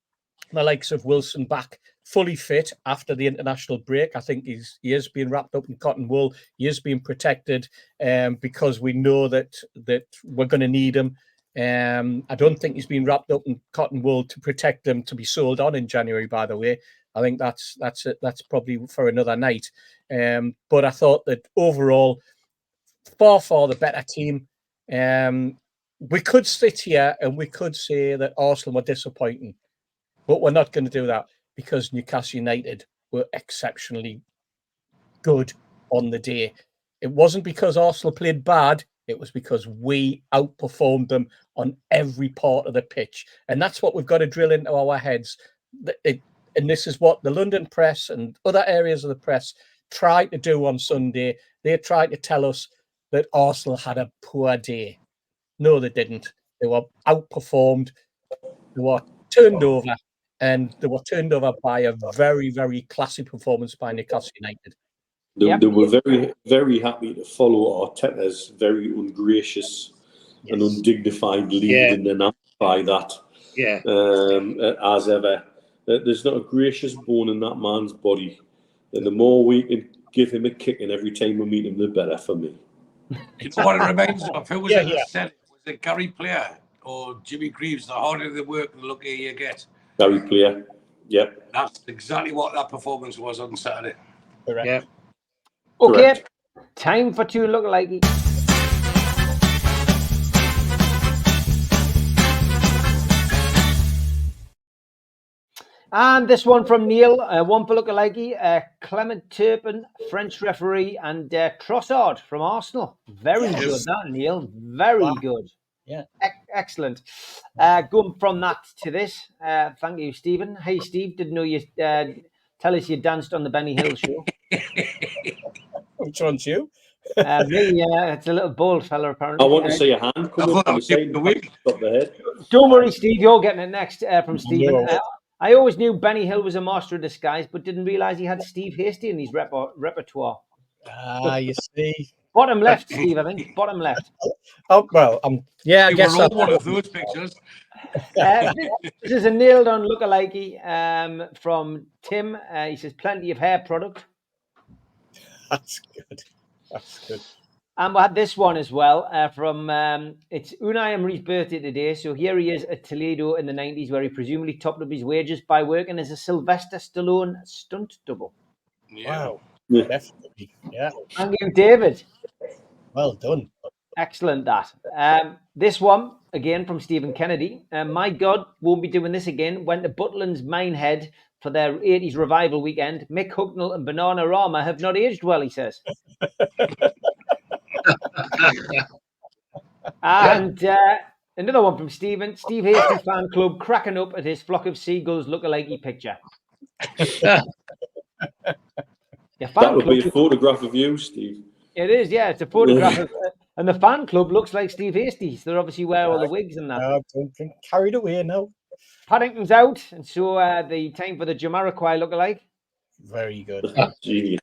Speaker 6: the likes of Wilson back fully fit after the international break. I think he is being wrapped up in cotton wool. He is being protected because we know that we're going to need him. I don't think he's been wrapped up in cotton wool to protect them to be sold on in January, by the way. I think that's probably for another night. But I thought that overall, far the better team. We could sit here and we could say that Arsenal were disappointing, but we're not going to do that, because Newcastle United were exceptionally good on the day. It wasn't because Arsenal played bad. It was because we outperformed them on every part of the pitch. And that's what we've got to drill into our heads. And this is what the London press and other areas of the press tried to do on Sunday. They tried to tell us that Arsenal had a poor day. No, they didn't. They were outperformed. They were turned over. And they were turned over by a very, very classy performance by Newcastle United.
Speaker 4: They were very, very happy to follow Arteta's very ungracious and undignified lead, and then amplify that as ever. There's not a gracious bone in that man's body. And the more we can give him a kicking every time we meet him, the better for me.
Speaker 3: You know what it reminds me of? Who was it that said it? Was it Gary Player or Jimmy Greaves? The harder they work, the luckier you get.
Speaker 4: Gary Player, yep.
Speaker 3: That's exactly what that performance was on Saturday.
Speaker 6: Correct.
Speaker 5: Yeah.
Speaker 1: Okay,
Speaker 4: Correct.
Speaker 1: time for two lookalike. And this one from Neil, one for lookalike, Clement Turpin, French referee, and Trossard from Arsenal. Very
Speaker 6: Yes.
Speaker 1: good, that, Neil. Very
Speaker 6: Wow.
Speaker 1: good.
Speaker 6: Yeah.
Speaker 1: Excellent. Going from that to this, thank you, Stephen. Hey, Steve, didn't know you tell us you danced on the Benny Hill show.
Speaker 6: Which one's you?
Speaker 1: Me, it's a little bald fella, apparently.
Speaker 4: I want to see a hand
Speaker 3: I
Speaker 4: come
Speaker 3: thought
Speaker 4: up
Speaker 3: that
Speaker 4: on the
Speaker 3: was
Speaker 4: side
Speaker 3: the
Speaker 4: and
Speaker 3: week.
Speaker 4: top the head.
Speaker 1: Don't worry, Steve, you're getting it next from Stephen.
Speaker 6: No.
Speaker 1: I always knew Benny Hill was a master of disguise, but didn't realise he had Steve Hasty in his repertoire.
Speaker 6: You see.
Speaker 1: Bottom left, Steve, I think. Bottom left.
Speaker 6: Oh, well, yeah, I
Speaker 3: We
Speaker 6: guess
Speaker 3: were all
Speaker 6: that's
Speaker 3: one of those pictures.
Speaker 1: This is a nailed on lookalike from Tim. He says, plenty of hair product.
Speaker 6: That's good. That's good.
Speaker 1: And we had this one as well from, it's Unai Emery's birthday today. So here he is at Toledo in the 90s, where he presumably topped up his wages by working as a Sylvester Stallone stunt double.
Speaker 3: Yeah.
Speaker 6: Wow.
Speaker 4: Yeah.
Speaker 6: Definitely. Yeah.
Speaker 1: Thank you, David.
Speaker 6: Well done.
Speaker 1: Excellent, that. This one, again, from Stephen Kennedy. My God, won't be doing this again. Went to Butland's Minehead for their 80s revival weekend. Mick Hucknall and Bananarama have not aged well, he says. And another one from Stephen. Steve Hasty fan club cracking up at his flock of seagulls lookalike picture. Your fan
Speaker 4: That would be a
Speaker 1: club,
Speaker 4: photograph of you, Steve.
Speaker 1: it is, yeah. It's a photograph of, and the fan club looks like Steve Hasty. So they obviously wear all the wigs and that.
Speaker 6: Don't get carried away now.
Speaker 1: Paddington's out, and so the time for the Jamiroquai lookalike.
Speaker 6: Very good.
Speaker 4: Genius.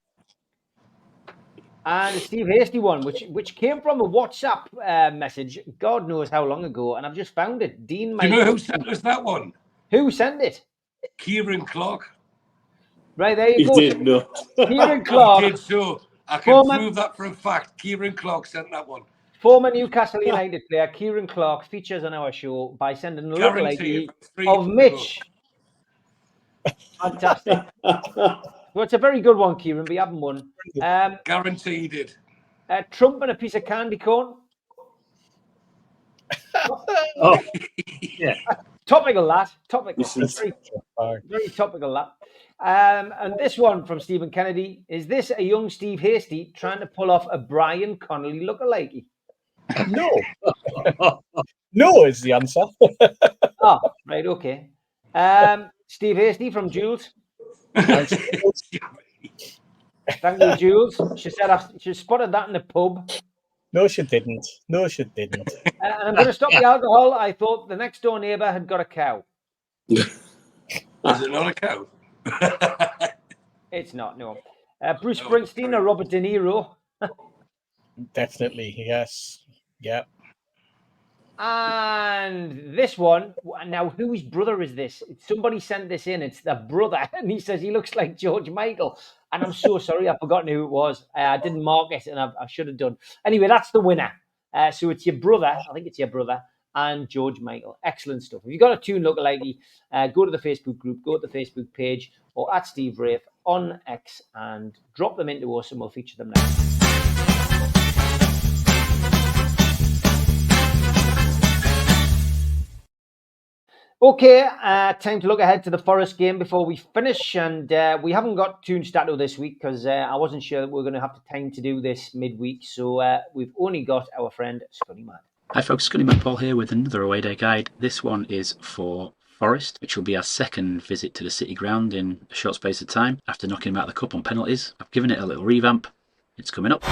Speaker 1: And the Steve Hasty one, which came from a WhatsApp message, God knows how long ago, and I've just found it. Dean,
Speaker 3: Do you know who sent us that one?
Speaker 1: Who sent it?
Speaker 3: Kieran Clark.
Speaker 1: Right, there you
Speaker 4: He
Speaker 1: go.
Speaker 4: did not.
Speaker 1: Kieran
Speaker 3: I
Speaker 1: Clark,
Speaker 3: did so. I can
Speaker 1: Former-
Speaker 3: prove that for a fact. Kieran Clark sent that one.
Speaker 1: former Newcastle United player Kieran Clark features on our show by sending a
Speaker 3: Guarantee
Speaker 1: lookalike
Speaker 3: it. 3
Speaker 1: of Mitch. Fantastic. Well, it's a very good one, Kieran, but you haven't won.
Speaker 3: Guaranteed it.
Speaker 1: Trump and a piece of candy corn.
Speaker 5: Oh, yeah.
Speaker 1: Topical, that. Topical.
Speaker 4: This is-
Speaker 1: Very topical, that. And this one from Stephen Kennedy. Is this a young Steve Hasty trying to pull off a Brian Connolly lookalike?
Speaker 6: No. No is the answer.
Speaker 1: Oh, right, okay. Steve Hasty from Jules. Thank you, Jules. She said she spotted that in the pub.
Speaker 6: No, she didn't. No, she didn't.
Speaker 1: And I'm going to stop the alcohol. I thought the next door neighbour had got a cow.
Speaker 3: Is it not a cow?
Speaker 1: It's not, no. Bruce Springsteen or Robert De Niro.
Speaker 6: Definitely, yes. Yeah.
Speaker 1: And this one, now whose brother is this? Somebody sent this in. It's the brother, and he says he looks like George Michael. And I'm so sorry, I've forgotten who it was. I didn't mark it, and I should have done. Anyway, that's the winner. So it's your brother. I think it's your brother and George Michael. Excellent stuff. If you've got a tune lookalike, go to the Facebook group, go to the Facebook page, or at Steve Rafe on X, and drop them into us, and we'll feature them now. Okay, time to look ahead to the Forest game before we finish. And we haven't got Toon Stato this week because I wasn't sure that we are going to have the time to do this midweek. So we've only got our friend Scotty Mad.
Speaker 8: Hi folks, Scotty Mad Paul here with another away day guide. This one is for Forest, which will be our second visit to the City Ground in a short space of time after knocking them out of the cup on penalties. I've given it a little revamp. It's coming up.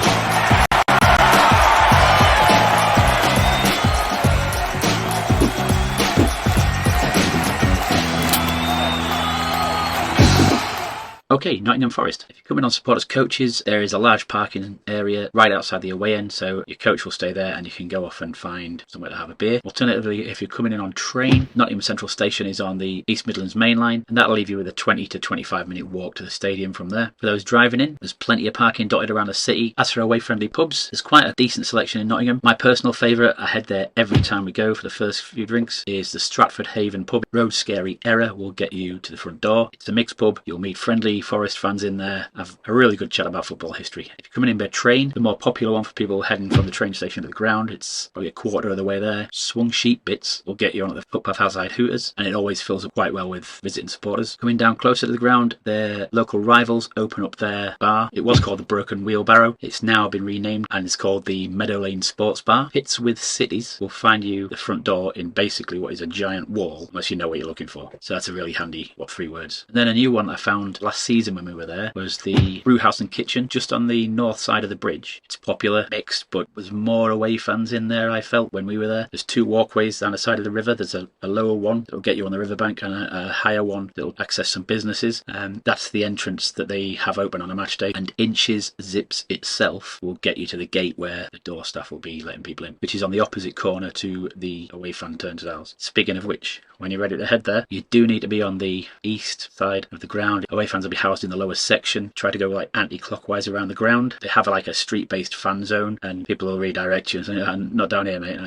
Speaker 8: Okay, Nottingham Forest. If you're coming on supporters coaches, there is a large parking area right outside the away end, so your coach will stay there and you can go off and find somewhere to have a beer. Alternatively, if you're coming in on train, Nottingham Central Station is on the East Midlands main line, and that'll leave you with a 20 to 25 minute walk to the stadium from there. For those driving in, there's plenty of parking dotted around the city. As for away-friendly pubs, there's quite a decent selection in Nottingham. My personal favourite, I head there every time we go for the first few drinks, is the Stratford Haven pub. Road Scary Error will get you to the front door. It's a mixed pub. You'll meet friendly Forest fans in there have a really good chat about football history. If you're coming in by train, the more popular one for people heading from the train station to the ground, it's probably a quarter of the way there. Swung sheep bits will get you on at the footpath outside Hooters, and it always fills up quite well with visiting supporters. Coming down closer to the ground, their local rivals open up their bar. It was called the Broken Wheelbarrow. It's now been renamed and it's called the Meadow Lane Sports Bar. Pits with Cities will find you the front door in basically what is a giant wall, unless you know what you're looking for. So that's a really handy, 3 words. And then a new one I found last season when we were there was the Brewhouse and Kitchen, just on the north side of the bridge. It's popular, mixed, but there's more away fans in there, I felt, when we were there. There's 2 walkways down the side of the river. There's a lower one that'll get you on the riverbank and a higher one that'll access some businesses. That's the entrance that they have open on a match day. And Inches Zips itself will get you to the gate where the door staff will be letting people in, which is on the opposite corner to the away fan turnstiles. Speaking of which, when you're ready to head there, you do need to be on the east side of the ground. Away fans will be housed in the lower section. Try to go like anti-clockwise around the ground. They have like a street-based fan zone, and people will redirect you and say, not down here, mate.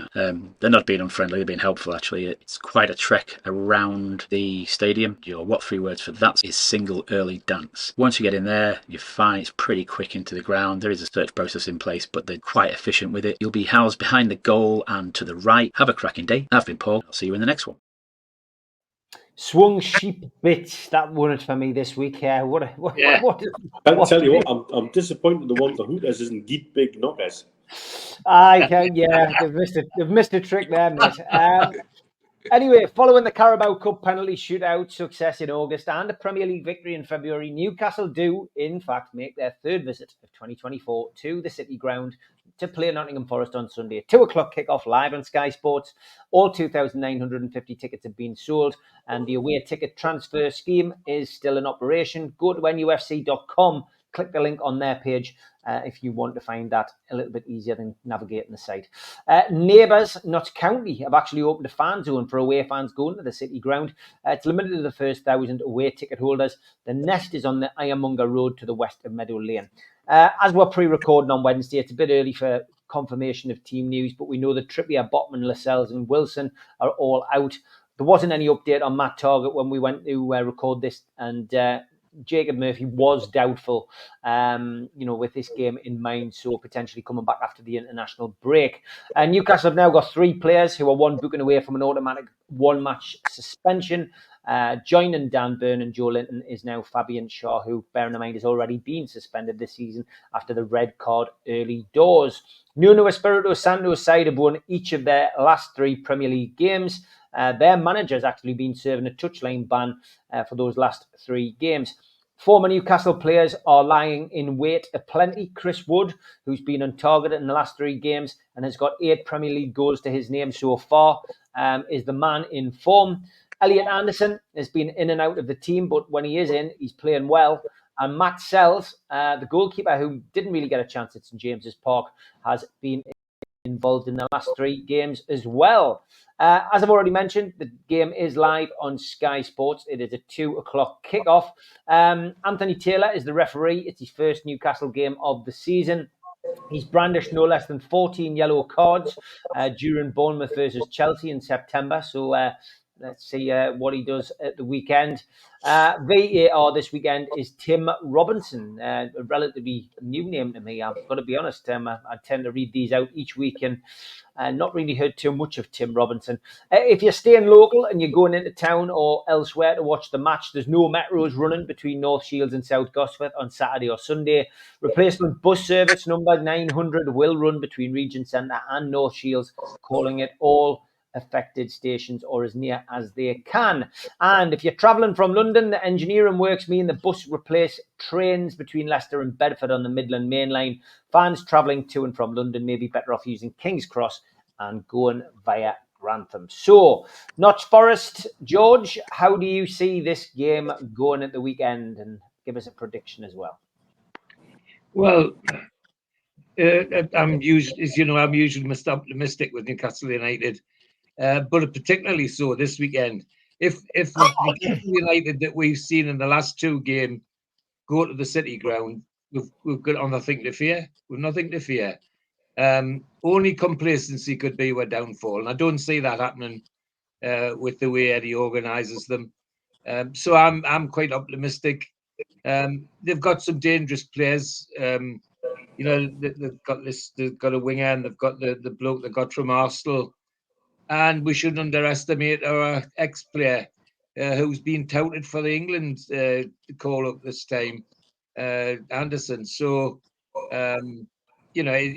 Speaker 8: They're not being unfriendly, they're being helpful, actually. It's quite a trek around the stadium. Your 3 words for that is single early dance. Once you get in there, you're fine. It's pretty quick into the ground. There is a search process in place, but they're quite efficient with it. You'll be housed behind the goal and to the right. Have a cracking day. I've been Paul. I'll see you in the next one.
Speaker 1: Swung sheep bits. That won it for me this week. What
Speaker 4: I'll tell you what, I'm disappointed the one for Hooters isn't Geet Big Knockers.
Speaker 1: They've missed a trick there, mate. Anyway, following the Carabao Cup penalty shootout success in August and a Premier League victory in February, Newcastle do, in fact, make their 3rd visit of 2024 to the City Ground to play Nottingham Forest on Sunday. 2 o'clock kickoff live on Sky Sports. All 2,950 tickets have been sold, and the away ticket transfer scheme is still in operation. Go to NUFC.com, click the link on their page if you want to find that a little bit easier than navigating the site. Neighbours, Notts County, have actually opened a fan zone for away fans going to the City Ground. It's limited to the first 1,000 away ticket holders. The nest is on the Ironmonger Road to the west of Meadow Lane. As we're pre-recording on Wednesday, it's a bit early for confirmation of team news, but we know that Trippier, Botman, Lascelles and Wilson are all out. There wasn't any update on Matt Targett when we went to record this, and Jacob Murphy was doubtful, with this game in mind, so potentially coming back after the international break. Newcastle have now got 3 players who are 1 booking away from an automatic 1-match suspension. Joining Dan Burn and Joe Linton is now Fabian Shaw, who, bearing in mind, has already been suspended this season after the red card early doors. Nuno Espirito Santo's side have won each of their last 3 Premier League games. Their manager has actually been serving a touchline ban for those last 3 games. Former Newcastle players are lying in wait aplenty. Chris Wood, who's been untargeted in the last 3 games and has got 8 Premier League goals to his name so far, is the man in form. Elliot Anderson has been in and out of the team, but when he is in, he's playing well. And Matt Sells, the goalkeeper who didn't really get a chance at St James's Park, has been involved in the last 3 games as well. As I've already mentioned, the game is live on Sky Sports. It is a 2 o'clock kickoff. Anthony Taylor is the referee. It's his first Newcastle game of the season. He's brandished no less than 14 yellow cards during Bournemouth versus Chelsea in September. So let's see what he does at the weekend. VAR this weekend is Tim Robinson, a relatively new name to me. I've got to be honest. I tend to read these out each week and not really heard too much of Tim Robinson. If you're staying local and you're going into town or elsewhere to watch the match, there's no metros running between North Shields and South Gosforth on Saturday or Sunday. Replacement bus service number 900 will run between Regent Centre and North Shields, calling it all affected stations or as near as they can. And if you're travelling from London, the engineering works mean the bus replace trains between Leicester and Bedford on the Midland Main Line. Fans travelling to and from London may be better off using King's Cross and going via Grantham. So, Notts Forest, George, how do you see this game going at the weekend? And give us a prediction as well.
Speaker 5: Well, I'm usually most optimistic with Newcastle United. But particularly so this weekend. If Newcastle United that we've seen in the last 2 games go to the City Ground, we've got nothing to fear. We've nothing to fear. Only complacency could be our downfall, and I don't see that happening with the way Eddie organises them. So I'm quite optimistic. They've got some dangerous players. You know, they've got a winger, and they've got the bloke they got from Arsenal. And we shouldn't underestimate our ex-player who's been touted for the England call-up this time, Anderson. So, you know,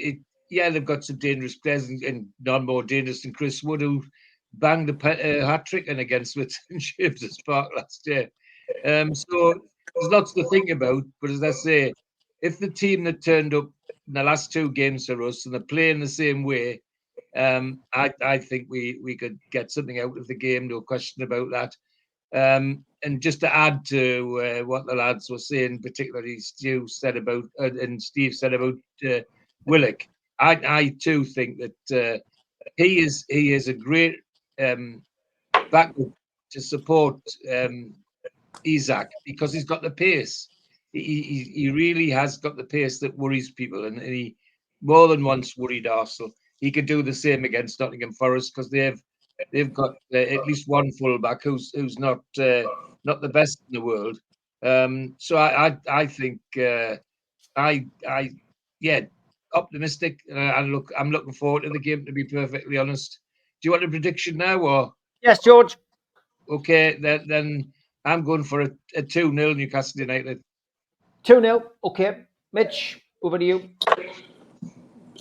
Speaker 5: yeah, they've got some dangerous players, and none more dangerous than Chris Wood, who banged a hat-trick in against Switzerland Chambers Park last year. So there's lots to think about. But as I say, if the team that turned up in the last two games for us and they're playing the same way, I think we could get something out of the game, no question about that. And just to add to what the lads were saying, particularly Stu said about and Steve said about Willock, I too think that he is a great backup to support Isaac, because he's got the pace. He really has got the pace that worries people, and he more than once worried Arsenal. He could do the same against Nottingham Forest, because they've got at least one fullback who's not the best in the world. So I think yeah, optimistic. I'm looking forward to the game, to be perfectly honest. Do you want a prediction now, or?
Speaker 1: Yes, George.
Speaker 5: Okay, then I'm going for a 2-0 Newcastle United.
Speaker 1: 2-0. Okay. Mitch, over to you.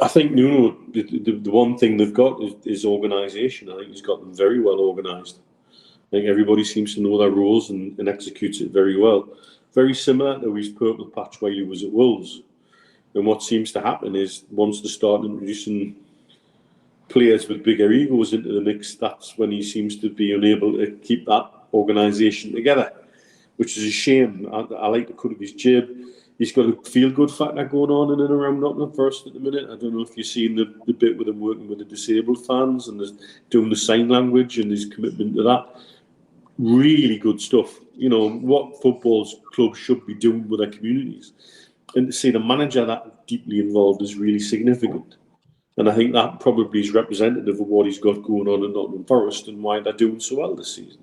Speaker 4: I think Nuno, the one thing they've got is organisation. I think he's got them very well organised. I think everybody seems to know their roles and executes it very well. Very similar to his purple patch while he was at Wolves. And what seems to happen is once they start introducing players with bigger egos into the mix, that's when he seems to be unable to keep that organisation together, which is a shame. I like the cut of his jib. He's got a feel-good factor going on in and around Nottingham Forest at the minute. I don't know if you've seen the bit with him working with the disabled fans and doing the sign language and his commitment to that. Really good stuff. You know, what football clubs should be doing with their communities. And to see the manager that deeply involved is really significant. And I think that probably is representative of what he's got going on in Nottingham Forest and why they're doing so well this season.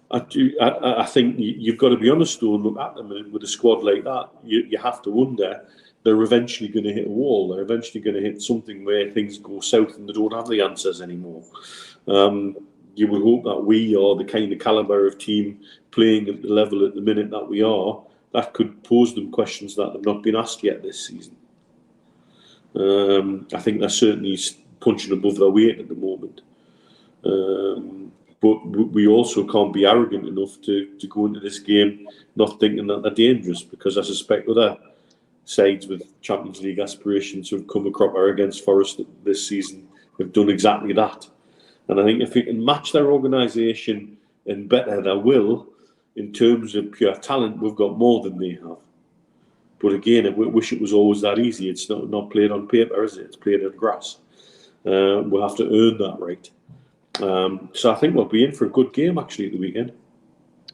Speaker 4: I think you've got to be honest though, and look at them with a squad like that. You have to wonder, they're eventually going to hit a wall. They're eventually going to hit something where things go south and they don't have the answers anymore. You would hope that we are the kind of calibre of team playing at the level at the minute that we are, that could pose them questions that have not been asked yet this season. I think they're certainly punching above their weight at the moment. But we also can't be arrogant enough to go into this game not thinking that they're dangerous, because I suspect other sides with Champions League aspirations who have come a cropper against Forest this season have done exactly that. And I think if we can match their organisation and better their will in terms of pure talent, we've got more than they have. But again, I wish it was always that easy. It's not played on paper, is it? It's played on grass. We'll have to earn that right. So I think we'll be in for a good game actually at the weekend.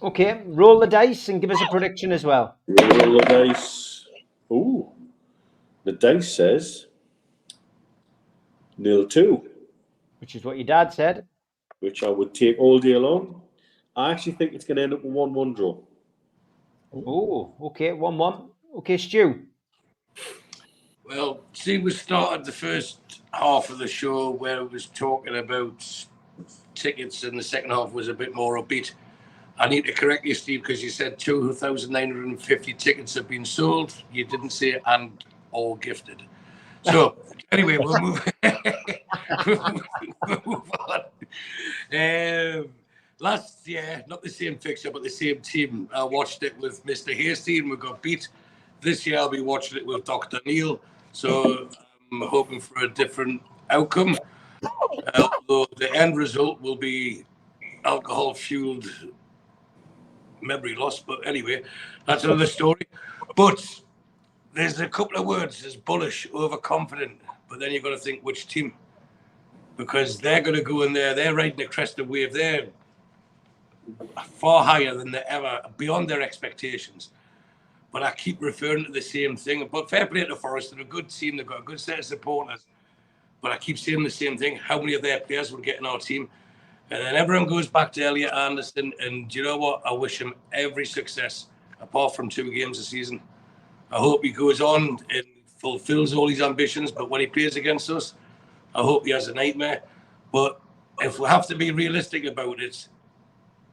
Speaker 1: Okay, roll the dice and give us a prediction as well.
Speaker 4: Roll the dice. Ooh, the dice says 0-2.
Speaker 1: Which is what your dad said.
Speaker 4: Which I would take all day long. I actually think it's going to end up a 1-1 draw.
Speaker 1: Oh, okay, 1-1. Okay, Stu.
Speaker 3: Well, see, we started the first half of the show where it was talking about tickets, and the second half was a bit more upbeat. I need to correct you, Steve, because you said 2,950 tickets have been sold. You didn't say and or gifted. So anyway, we'll move, move on. Last year, not the same fixture, but the same team. I watched it with Mr. Hasty and we got beat. This year I'll be watching it with Dr. Neil. So I'm hoping for a different outcome. Although the end result will be alcohol-fueled memory loss. But anyway, that's another story. But there's a couple of words. There's bullish, overconfident. But then you've got to think which team. Because they're going to go in there. They're riding the crest of wave. They're far higher than they ever, beyond their expectations. But I keep referring to the same thing. But fair play to Forest. They're a good team. They've got a good set of supporters. But I keep saying the same thing. How many of their players will get in our team? And then everyone goes back to Elliot Anderson. And do you know what? I wish him every success apart from 2 games a season. I hope he goes on and fulfills all his ambitions, but when he plays against us, I hope he has a nightmare. But if we have to be realistic about it,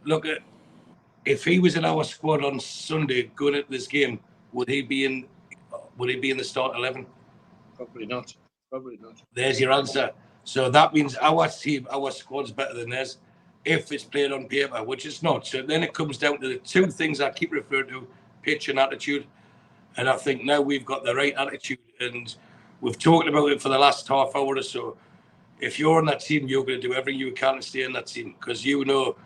Speaker 3: look at, if he was in our squad on Sunday going into this game, would he be in the start 11?
Speaker 5: Probably not. Probably not.
Speaker 3: There's your answer. So that means our team, our squad's better than theirs if it's played on paper, which it's not. So then it comes down to the 2 things I keep referring to, pitch and attitude. And I think now we've got the right attitude, and we've talked about it for the last half hour or so. If you're on that team, you're going to do everything you can to stay in that team, because you know,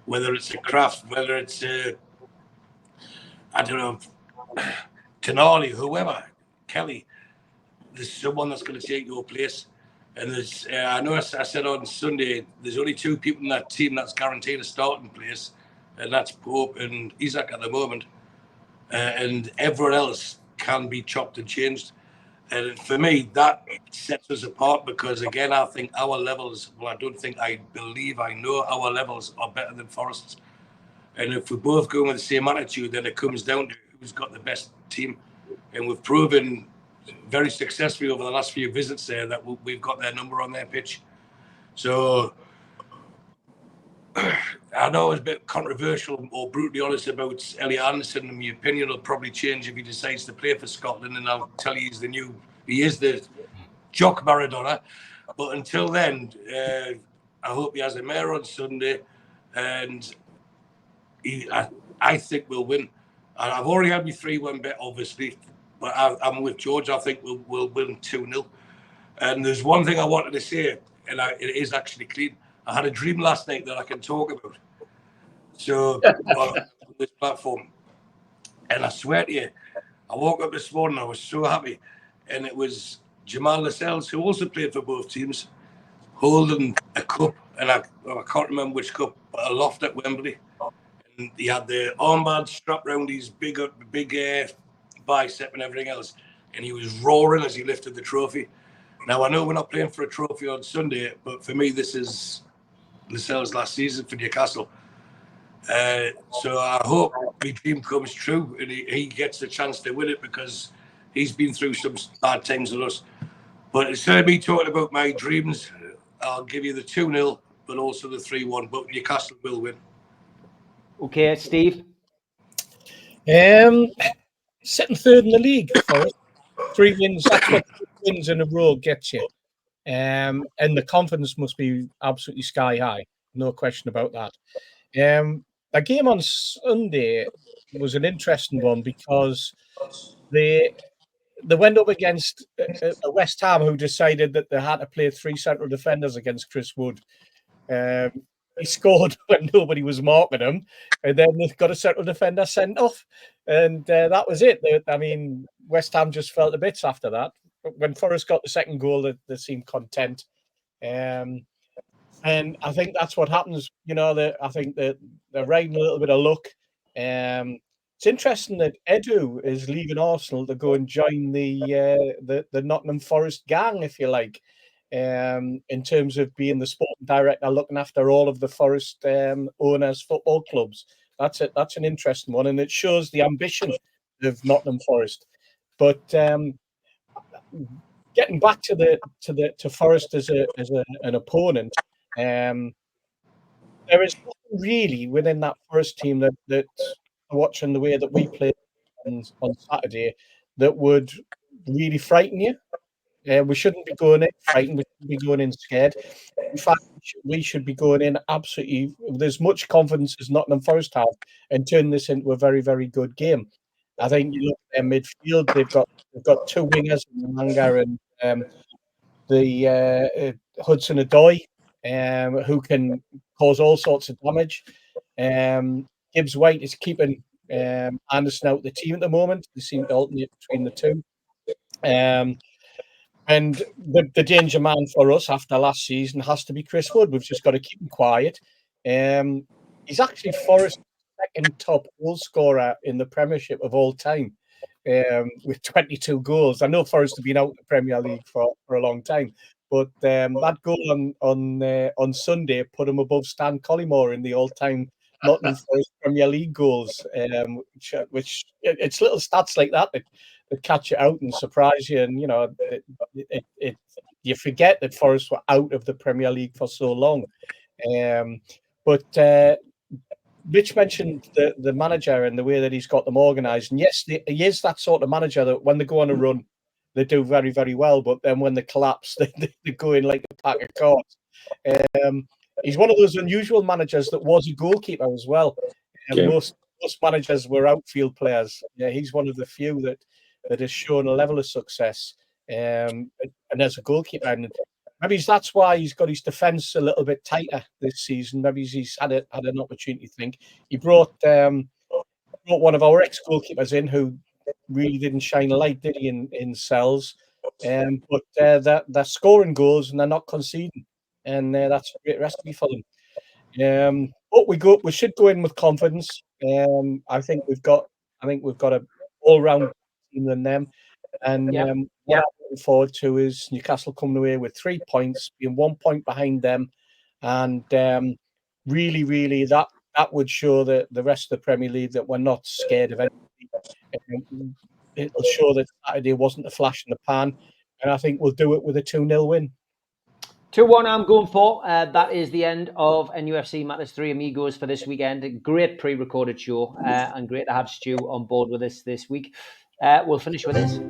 Speaker 3: whether it's a Kraft, whether it's I don't know, Tenali, whoever, Kelly, there's someone that's going to take your place. And there's, I know I said on Sunday, there's only 2 people in that team that's guaranteed a starting place, and that's Pope and Isaac at the moment. And everyone else can be chopped and changed. And for me, that sets us apart, because, again, I think our levels, well, I believe I know our levels are better than Forest's. And if we're both going with the same attitude, then it comes down to who's got the best team. And we've proven very successfully over the last few visits there that we've got their number on their pitch. So I know it's a bit controversial or brutally honest about Elliot Anderson, and my opinion will probably change if he decides to play for Scotland, and I'll tell you he is the Jock Maradona. But until then, I hope he has a mare on Sunday, and I think we'll win. And I've already had my 3-1 bet, obviously, but I'm with George. I think we'll win 2-0. And there's one thing I wanted to say, and it is actually clean. I had a dream last night that I can talk about. So on this platform, and I swear to you, I woke up this morning, I was so happy, and it was Jamal Lascelles, who also played for both teams, holding a cup, and I can't remember which cup, but aloft at Wembley. And he had the armband strapped around his big bicep and everything else, and he was roaring as he lifted the trophy. Now, I know we're not playing for a trophy on Sunday, but for me, this is Lascelles' last season for Newcastle. So I hope my dream comes true, and he gets the chance to win it, because he's been through some bad times with us. But instead of me talking about my dreams, I'll give you the 2-0, but also the 3-1. But Newcastle will win.
Speaker 1: Okay, Steve.
Speaker 6: Sitting 3rd in the league, Forest. 3 wins. That's what 3 wins in a row gets you. And the confidence must be absolutely sky high. No question about that. The game on Sunday was an interesting one, because they went up against a West Ham who decided that they had to play 3 central defenders against Chris Wood. He scored when nobody was marking him, and then they've got a central defender sent off, and that was it. I mean, West Ham just fell to bits after that. When Forest got the second goal, they seemed content. And I think that's what happens. You know, I think that they're riding a little bit of luck. It's interesting that Edu is leaving Arsenal to go and join the Nottingham Forest gang, if you like, in terms of being the sporting director, looking after all of the Forest owners' football clubs. That's it. That's an interesting one, and it shows the ambition of Nottingham Forest. But getting back to Forest as an opponent, there is nothing really within that Forest team that watching the way that we played on Saturday that would really frighten you. We shouldn't be going in frightened. We should be going in scared. In fact, we should be going in absolutely with as much confidence as Nottingham Forest have, and turn this into a very, very good game. I think you look at their midfield; they've got 2 wingers, Manga and the Hudson-Odoi, who can cause all sorts of damage. Gibbs White is keeping Anderson out of the team at the moment. They seem to alternate between the 2. And the danger man for us after last season has to be Chris Wood. We've just got to keep him quiet. He's actually Forest's 2nd top goal scorer in the Premiership of all time, with 22 goals. I know Forest have been out of the Premier League for a long time, but that goal on Sunday put him above Stan Collymore in the all-time Nottingham Forest Premier League goals, which it's little stats like that that catch you out and surprise you. And, you know, you forget that Forest were out of the Premier League for so long. But Rich mentioned the manager and the way that he's got them organised. And yes, he is that sort of manager that when they go on a run, they do very, very well. But then when they collapse, they go in like a pack of cards. He's one of those unusual managers that was a goalkeeper as well. And most managers were outfield players. Yeah, he's one of the few that has shown a level of success. And as a goalkeeper, and maybe that's why he's got his defence a little bit tighter this season. Maybe he's had an opportunity to think. He brought one of our ex-goalkeepers in who really didn't shine a light, did he, in Cells? But they're scoring goals and they're not conceding. And that's a great recipe for them. But we should go in with confidence. I think we've got a all-round team than them. And what I'm looking forward to is Newcastle coming away with 3 points, being 1 point behind them, and really, really that would show the rest of the Premier League that we're not scared of anything. It'll show that Saturday wasn't a flash in the pan, and I think we'll do it with a 2-0 win.
Speaker 1: 2-1 I'm going for. That is the end of NUFC Matters 3 Amigos for this weekend. A great pre-recorded show and great to have Stu on board with us this week. We'll finish with this.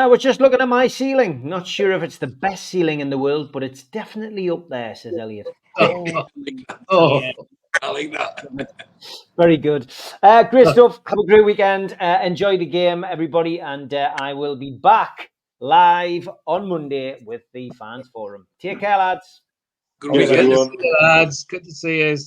Speaker 1: We're just looking at my ceiling. Not sure if it's the best ceiling in the world, but it's definitely up there, says Elliot.
Speaker 3: Yeah. I like that.
Speaker 1: Very good. Great stuff. Have a great weekend. Enjoy the game, everybody. And I will be back live on Monday with the Fans Forum. Take care, lads.
Speaker 3: Good weekend,
Speaker 5: lads. Good to see you.